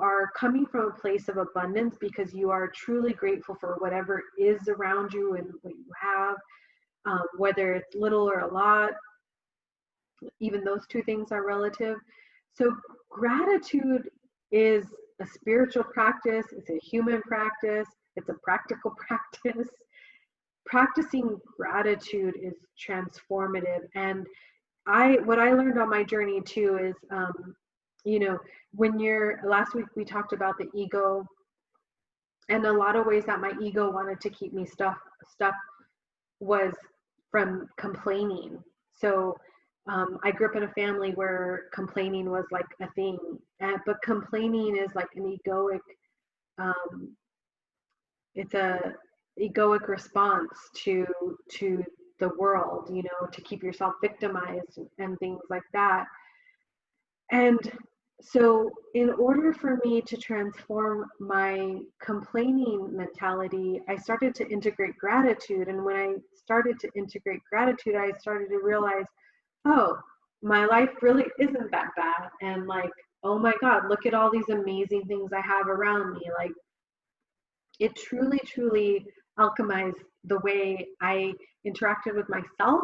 are coming from a place of abundance because you are truly grateful for whatever is around you and what you have, whether it's little or a lot. Even those two things are relative. So gratitude is a spiritual practice, it's a human practice, it's a practical practice. Practicing gratitude is transformative. And what I learned on my journey too is, you know, last week we talked about the ego and a lot of ways that my ego wanted to keep me stuck was from complaining. So I grew up in a family where complaining was like a thing, but complaining is like an egoic, it's a egoic response to the world, you know, to keep yourself victimized and things like that. And so in order for me to transform my complaining mentality, I started to integrate gratitude. And when I started to integrate gratitude, I started to realize, oh, my life really isn't that bad. And like, oh my God, look at all these amazing things I have around me. Like, it truly, truly alchemized the way I interacted with myself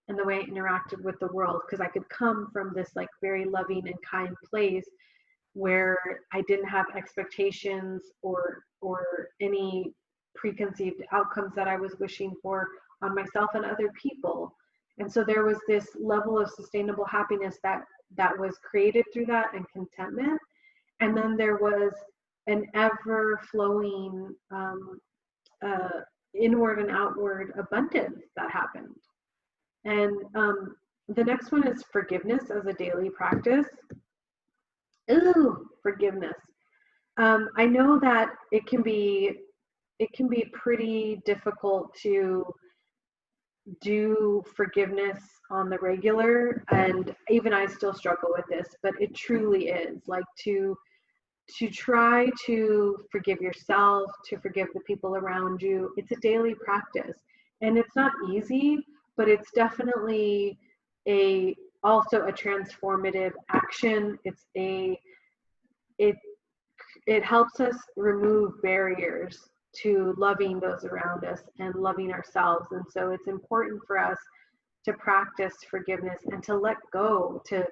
and the way I interacted with the world, because I could come from this like very loving and kind place where I didn't have expectations or any preconceived outcomes that I was wishing for on myself and other people. And so there was this level of sustainable happiness that was created through that, and contentment. And then there was an ever flowing inward and outward abundance that happened. And the next one is forgiveness as a daily practice. Ooh, forgiveness. I know that it can be pretty difficult to do forgiveness on the regular, and even I still struggle with this, but it truly is like to try to forgive yourself, to forgive the people around you. It's a daily practice, and it's not easy, but it's definitely also a transformative action. It helps us remove barriers to loving those around us and loving ourselves. And so it's important for us to practice forgiveness and to let go, to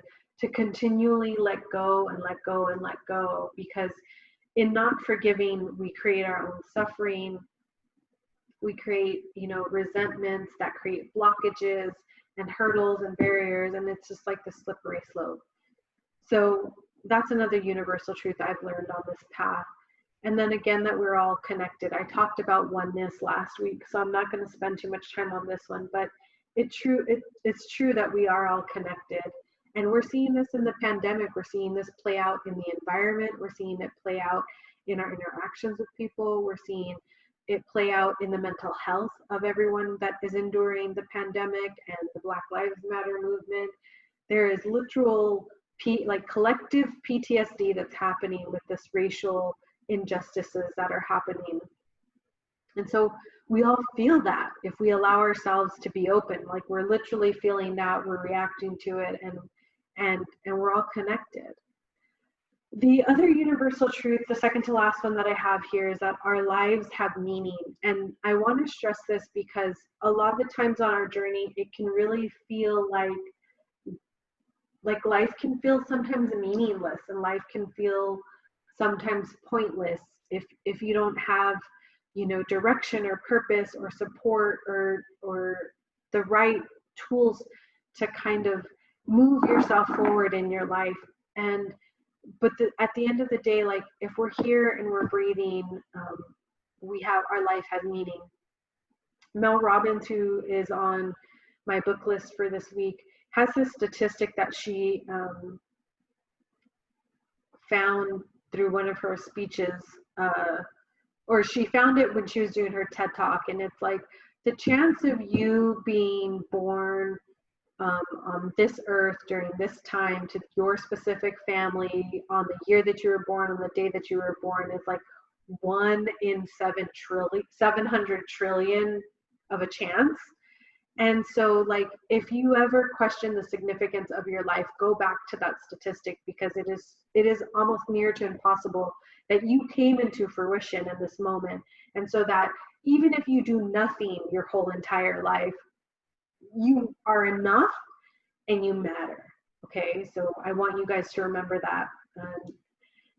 continually let go and let go and let go, because in not forgiving, we create our own suffering. We create, you know, resentments that create blockages and hurdles and barriers, and it's just like the slippery slope. So that's another universal truth I've learned on this path. And then again, that we're all connected. I talked about oneness last week, so I'm not going to spend too much time on this one, but it's true that we are all connected. And we're seeing this in the pandemic. We're seeing this play out in the environment. We're seeing it play out in our interactions with people. We're seeing it play out in the mental health of everyone that is enduring the pandemic and the Black Lives Matter movement. There is literal collective PTSD that's happening with this racial injustices that are happening. And so we all feel that if we allow ourselves to be open, like we're literally feeling that, we're reacting to it, and we're all connected. The other universal truth, the second to last one that I have here, is that our lives have meaning. And I want to stress this because a lot of the times on our journey, it can really feel like life can feel sometimes meaningless, and life can feel sometimes pointless if you don't have, direction or purpose or support or the right tools to kind of move yourself forward in your life. And but at the end of the day, like, if we're here and we're breathing, our life has meaning. Mel Robbins, who is on my book list for this week, has this statistic that she found through one of her speeches, or she found it when she was doing her TED Talk, and it's like the chance of you being born on this earth during this time to your specific family on the year that you were born, on the day that you were born, is like 1 in 700 trillion of a chance. And so, like, if you ever question the significance of your life, go back to that statistic, because it is almost near to impossible that you came into fruition in this moment. And so that even if you do nothing your whole entire life, you are enough and you matter. Okay, so I want you guys to remember that.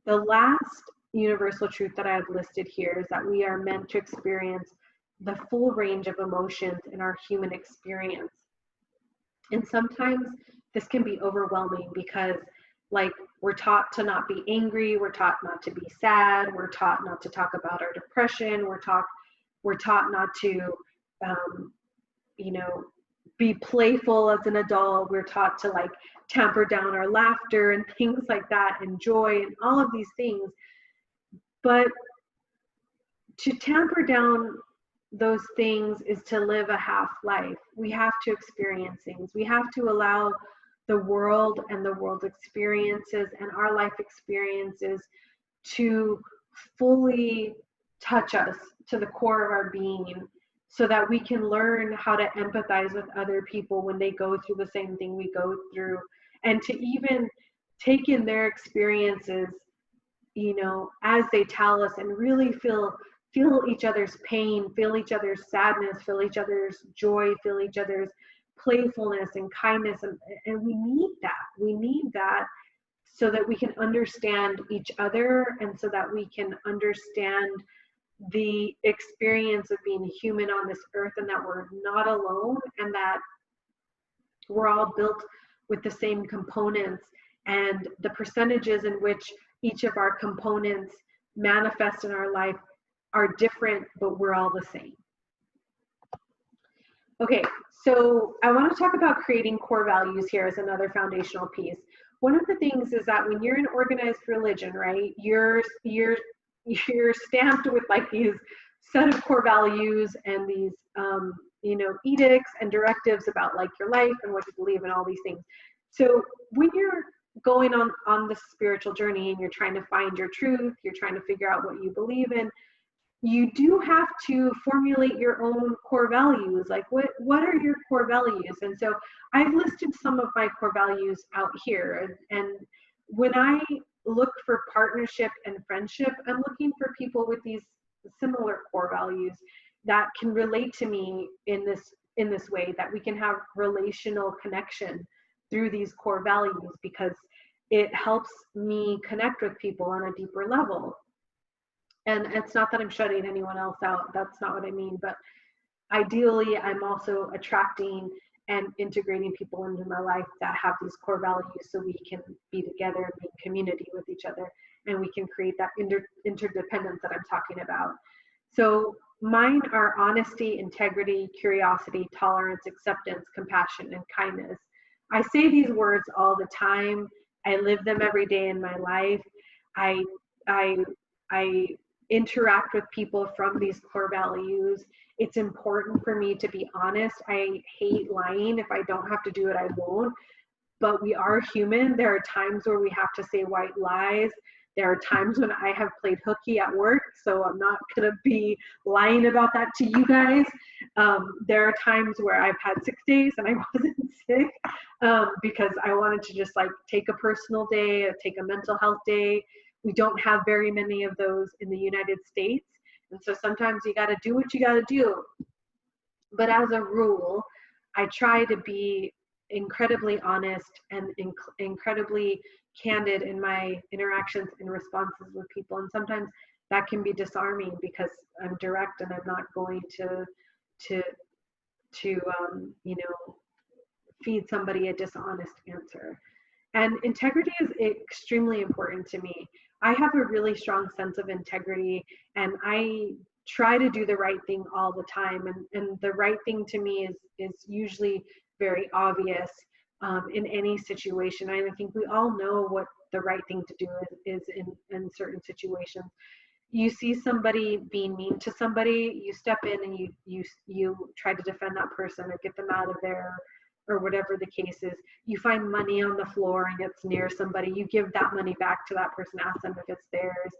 The last universal truth that I have listed here is that we are meant to experience the full range of emotions in our human experience. And sometimes this can be overwhelming because, like, we're taught to not be angry, we're taught not to be sad, we're taught not to talk about our depression, we're taught not to be playful as an adult, we're taught to, like, tamper down our laughter and things like that, and joy and all of these things. But to tamper down those things is to live a half life. We have to experience things. We have to allow the world and the world's experiences and our life experiences to fully touch us to the core of our being, so that we can learn how to empathize with other people when they go through the same thing we go through, and to even take in their experiences, as they tell us, and really feel each other's pain, feel each other's sadness, feel each other's joy, feel each other's playfulness and kindness. And we need that so that we can understand each other, and so that we can understand the experience of being human on this earth, and that we're not alone, and that we're all built with the same components, and the percentages in which each of our components manifest in our life are different, but we're all the same. Okay, so I want to talk about creating core values here as another foundational piece. One of the things is that when you're in organized religion, right, you're stamped with, like, these set of core values and these edicts and directives about, like, your life and what you believe and all these things. So when you're going on this spiritual journey and you're trying to find your truth, you're trying to figure out what you believe in, you do have to formulate your own core values. Like, what are your core values? And so I've listed some of my core values out here. And when I look for partnership and friendship, I'm looking for people with these similar core values that can relate to me in this way, that we can have relational connection through these core values, because it helps me connect with people on a deeper level. And it's not that I'm shutting anyone else out, that's not what I mean, but ideally I'm also attracting and integrating people into my life that have these core values, so we can be together and be in community with each other, and we can create that interdependence that I'm talking about. So mine are honesty, integrity, curiosity, tolerance, acceptance, compassion, and kindness. I say these words all the time. I live them every day in my life. I interact with people from these core values. It's important for me to be honest. I hate lying. If I don't have to do it, I won't. But we are human. There are times where we have to say white lies. There are times when I have played hooky at work, so I'm not going to be lying about that to you guys. There are times where I've had 6 days and I wasn't sick because I wanted to just like take a personal day, or take a mental health day. We don't have very many of those in the United States. And so sometimes you got to do what you got to do. But as a rule, I try to be incredibly honest and incredibly candid in my interactions and responses with people. And sometimes that can be disarming because I'm direct and I'm not going to feed somebody a dishonest answer. And integrity is extremely important to me. I have a really strong sense of integrity, and I try to do the right thing all the time. And the right thing to me is usually very obvious in any situation. And I think we all know what the right thing to do is in certain situations. You see somebody being mean to somebody, you step in and you try to defend that person or get them out of there, or whatever the case is. You find money on the floor and it's near somebody, you give that money back to that person, ask them if it's theirs.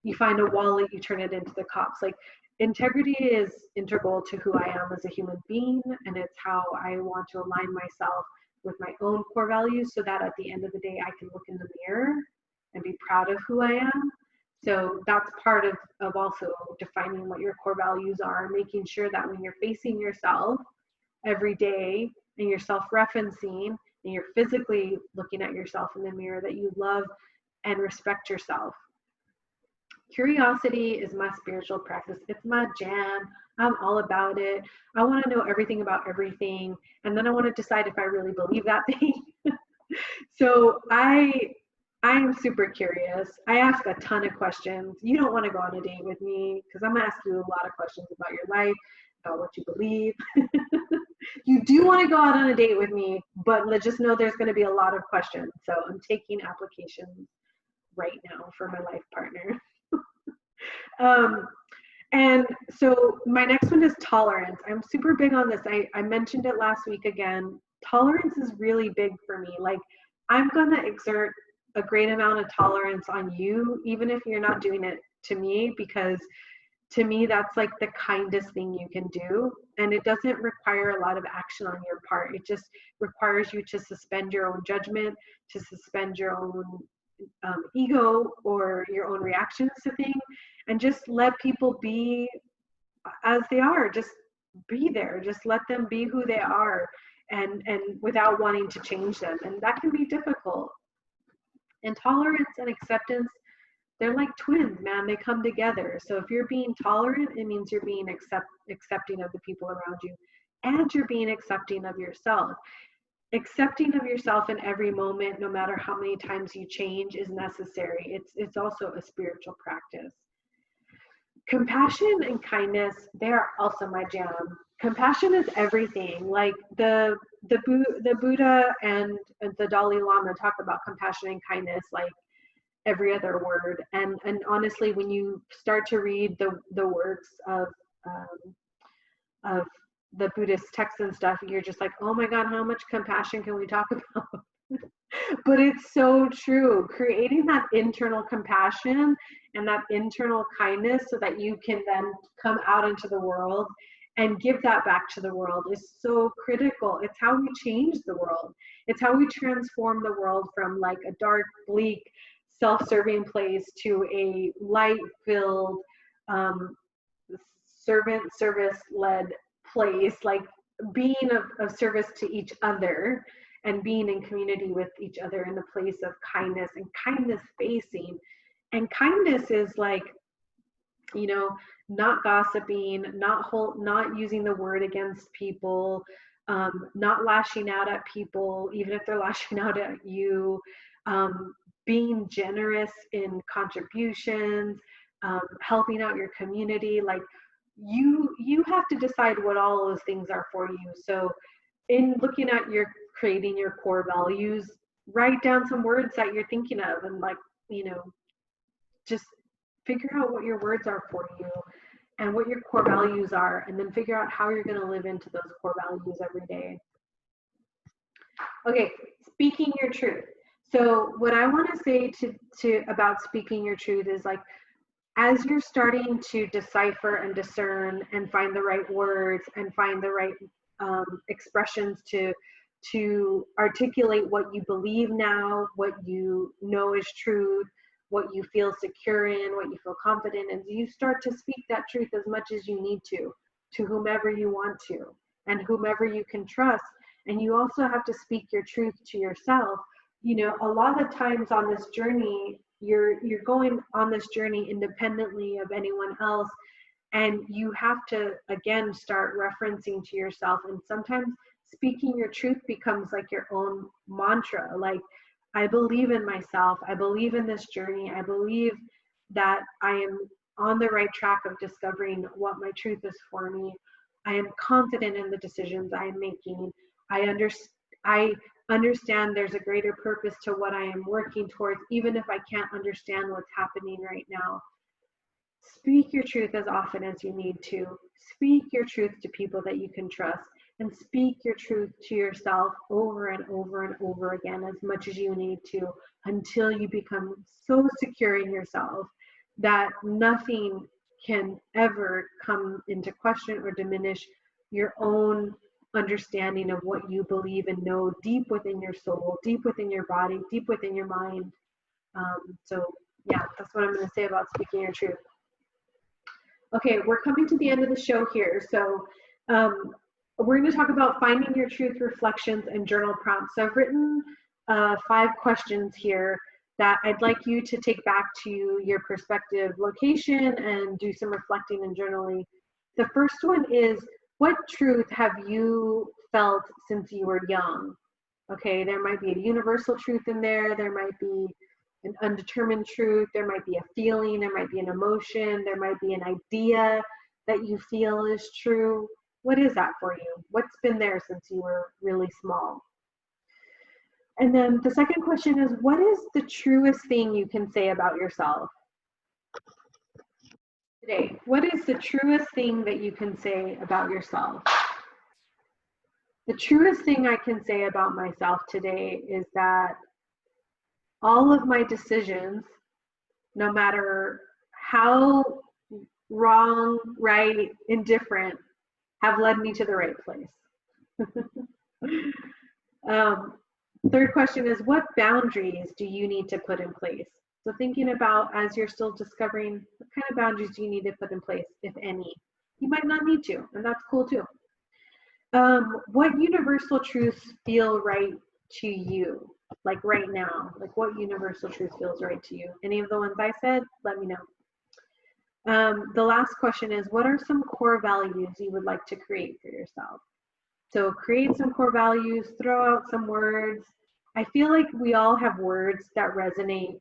You find a wallet, you turn it into the cops. Like, integrity is integral to who I am as a human being, and it's how I want to align myself with my own core values so that at the end of the day I can look in the mirror and be proud of who I am. So that's part of also defining what your core values are, making sure that when you're facing yourself every day and you're self-referencing and you're physically looking at yourself in the mirror, that you love and respect yourself. Curiosity is my spiritual practice. It's my jam. I'm all about it. I want to know everything about everything, and then I want to decide if I really believe that thing. So I'm super curious. I ask a ton of questions. You don't want to go on a date with me because I'm going to ask you a lot of questions about your life, about what you believe. You do want to go out on a date with me, but let's just know there's going to be a lot of questions. So I'm taking applications right now for my life partner. And so my next one is tolerance. I'm super big on this. I mentioned it last week again. Tolerance is really big for me. Like, I'm going to exert a great amount of tolerance on you, even if you're not doing it to me, because to me, that's like the kindest thing you can do. And it doesn't require a lot of action on your part. It just requires you to suspend your own judgment, to suspend your own ego or your own reactions to things, and just let people be as they are. Just be there. Just let them be who they are, and without wanting to change them. And that can be difficult. And tolerance and acceptance, they're like twins, man. They come together. So if you're being tolerant, it means you're being accepting of the people around you, and you're being accepting of yourself. Accepting of yourself in every moment, no matter how many times you change, is necessary. It's also a spiritual practice. Compassion and kindness, they are also my jam. Compassion is everything. Like the Buddha and the Dalai Lama talk about compassion and kindness like every other word. And honestly, when you start to read the works of the Buddhist texts and stuff, you're just like, oh my God, how much compassion can we talk about? But it's so true. Creating that internal compassion and that internal kindness so that you can then come out into the world and give that back to the world is so critical. It's how we change the world. It's how we transform the world from like a dark, bleak, self-serving place to a light-filled, service-led place, like being of service to each other and being in community with each other in the place of kindness and kindness facing. And kindness is like, not gossiping, not using the word against people, not lashing out at people, even if they're lashing out at you, being generous in contributions, helping out your community. Like, you have to decide what all those things are for you. So in looking at creating your core values, write down some words that you're thinking of, and just figure out what your words are for you and what your core values are, and then figure out how you're going to live into those core values every day. Okay, speaking your truth. So what I want to say to about speaking your truth is like, as you're starting to decipher and discern and find the right words and find the right expressions to articulate what you believe now, what you know is truth, what you feel secure in, what you feel confident in, you start to speak that truth as much as you need to whomever you want to and whomever you can trust. And you also have to speak your truth to yourself. You know, a lot of times on this journey, you're going on this journey independently of anyone else, and you have to again start referencing to yourself, and sometimes speaking your truth becomes like your own mantra, like, I believe in myself, I believe in this journey, I believe that I am on the right track of discovering what my truth is for me. I am confident in the decisions I am making. I understand there's a greater purpose to what I am working towards, even if I can't understand what's happening right now. Speak your truth as often as you need to. Speak your truth to people that you can trust, and speak your truth to yourself over and over and over again as much as you need to, until you become so secure in yourself that nothing can ever come into question or diminish your own understanding of what you believe and know deep within your soul, deep within your body, deep within your mind. So yeah, that's what I'm going to say about speaking your truth. Okay, we're coming to the end of the show here. So we're going to talk about finding your truth, reflections, and journal prompts. So I've written 5 questions here that I'd like you to take back to your prospective location and do some reflecting and journaling. The first one is, what truth have you felt since you were young? Okay, there might be a universal truth in there. There might be an undetermined truth. There might be a feeling. There might be an emotion. There might be an idea that you feel is true. What is that for you? What's been there since you were really small? And then the second question is, what is the truest thing you can say about yourself today? What is the truest thing that you can say about yourself? The truest thing I can say about myself today is that all of my decisions, no matter how wrong, right, indifferent, have led me to the right place. Third question is, what boundaries do you need to put in place? So thinking about, as you're still discovering, what kind of boundaries do you need to put in place, if any? You might not need to, and that's cool too. What universal truths feel right to you? Like right now, like what universal truth feels right to you? Any of the ones I said, let me know. The last question is, what are some core values you would like to create for yourself? So create some core values, throw out some words. I feel like we all have words that resonate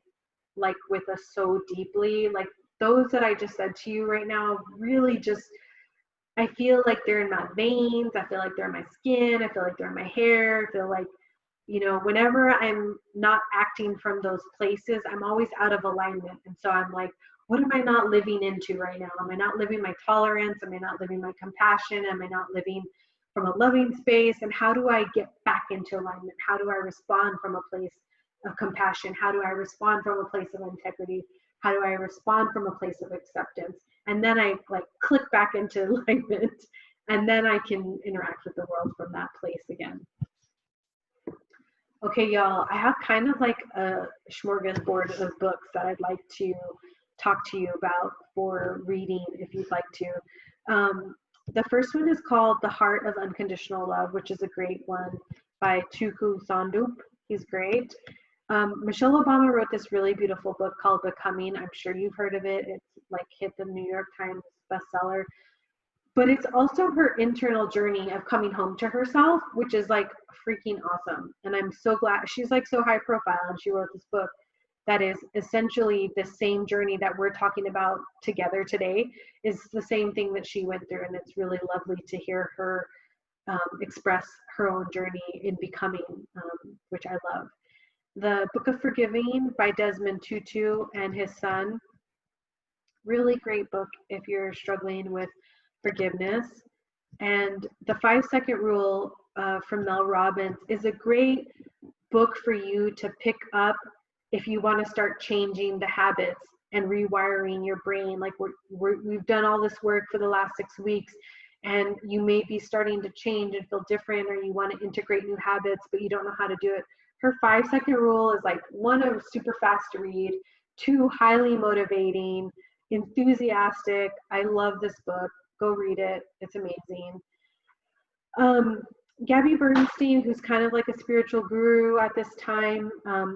like with us so deeply. Like those that I just said to you right now really just, I feel like they're in my veins. I feel like they're in my skin. I feel like they're in my hair. I feel like, you know, whenever I'm not acting from those places, I'm always out of alignment. And so I'm like, what am I not living into right now? Am I not living my tolerance? Am I not living my compassion? Am I not living from a loving space? And how do I get back into alignment? How do I respond from a place of compassion? How do I respond from a place of integrity? How do I respond from a place of acceptance? And then I like click back into alignment, and then I can interact with the world from that place again. Okay, y'all, I have kind of like a smorgasbord of books that I'd like to talk to you about for reading if you'd like to. The first one is called The Heart of Unconditional Love, which is a great one by Tuku Sandup. He's great. Michelle Obama wrote this really beautiful book called Becoming. I'm sure you've heard of it. It's like hit the New York Times bestseller. But it's also her internal journey of coming home to herself, which is like freaking awesome. And I'm so glad she's like so high profile and she wrote this book that is essentially the same journey that we're talking about together today, is the same thing that she went through. And it's really lovely to hear her express her own journey in becoming, which I love. The Book of Forgiving by Desmond Tutu and his son. Really great book if you're struggling with forgiveness. And The 5-Second Rule from Mel Robbins is a great book for you to pick up if you want to start changing the habits and rewiring your brain. Like we've done all this work for the last 6 weeks, and you may be starting to change and feel different, or you want to integrate new habits, but you don't know how to do it. Her 5-second rule is like, 1, a super fast to read, 2, highly motivating, enthusiastic. I love this book. Go read it. It's amazing. Gabby Bernstein, who's kind of like a spiritual guru at this time,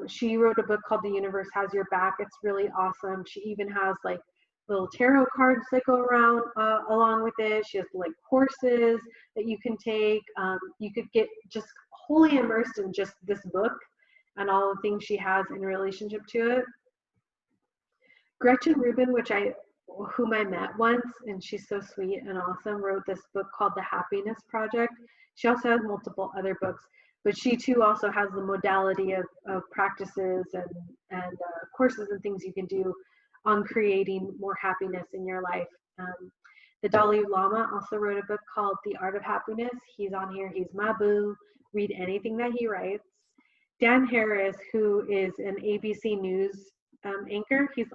she wrote a book called The Universe Has Your Back. It's really awesome. She even has like little tarot cards that go around along with it. She has like courses that you can take. You could get just wholly immersed in just this book and all the things she has in relationship to it. Gretchen Rubin, whom I met once, and she's so sweet and awesome, wrote this book called The Happiness Project. She also has multiple other books, but she too also has the modality of practices and courses and things you can do on creating more happiness in your life. The Dalai Lama also wrote a book called The Art of Happiness. He's on here. He's my boo. Read anything that he writes. Dan Harris, who is an ABC News anchor, he's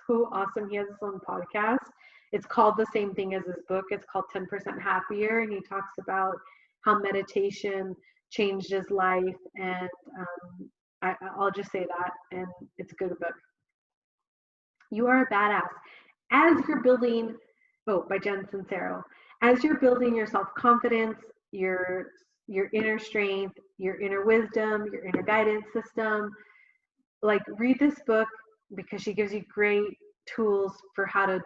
so awesome. He has his own podcast. It's called the same thing as his book. It's called 10% Happier, and he talks about how meditation changed his life, and I'll just say that, and it's a good book. You Are a Badass. As you're building, by Jen Sincero, as you're building your self-confidence, your inner strength, your inner wisdom, your inner guidance system, like, read this book, because she gives you great tools for how to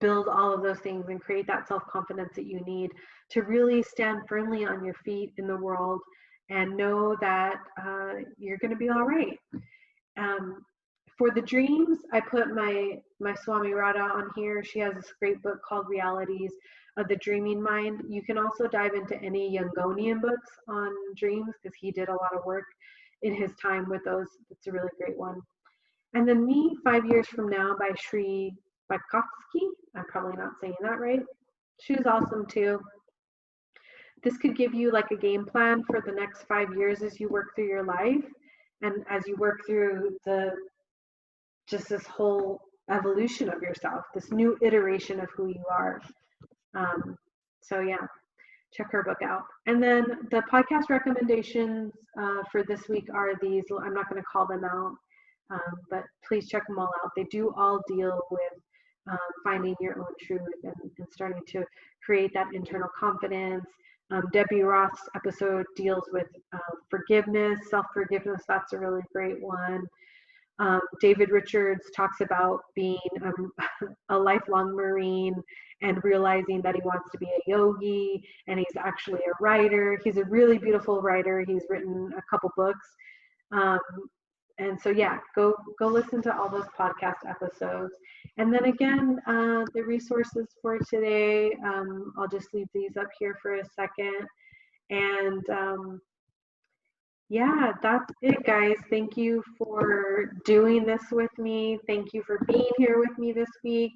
build all of those things and create that self-confidence that you need to really stand firmly on your feet in the world and know that you're going to be all right. For the dreams, I put my Swami Radha on here. She has this great book called Realities of the Dreaming Mind. You can also dive into any Jungonian books on dreams, because he did a lot of work in his time with those. It's a really great one. And then Me, 5 Years From Now by Sri Bakovsky. I'm probably not saying that right. She was awesome too. This could give you like a game plan for the next 5 years as you work through your life, and as you work through this whole evolution of yourself, this new iteration of who you are. So yeah, check her book out. And then the podcast recommendations for this week are these. I'm not going to call them out, but please check them all out. They do all deal with finding your own truth and starting to create that internal confidence. Debbie Roth's episode deals with forgiveness, self-forgiveness. That's a really great one. David Richards talks about being a lifelong Marine and realizing that he wants to be a yogi, and he's actually a writer. He's a really beautiful writer. He's written a couple books. And so, yeah, go listen to all those podcast episodes. And then again, the resources for today, I'll just leave these up here for a second. And yeah, that's it, guys. Thank you for doing this with me. Thank you for being here with me this week.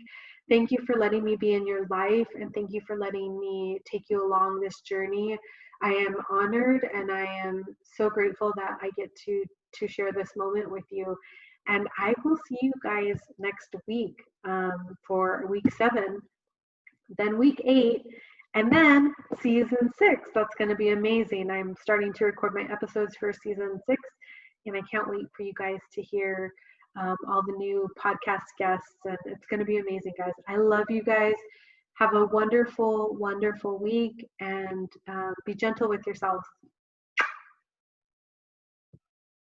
Thank you for letting me be in your life, and thank you for letting me take you along this journey. I am honored, and I am so grateful that I get to share this moment with you. And I will see you guys next week for week 7, then week 8, and then season 6. That's going to be amazing. I'm starting to record my episodes for season 6, and I can't wait for you guys to hear all the new podcast guests, and it's going to be amazing, guys. I love you guys. Have a wonderful, wonderful week, and be gentle with yourselves.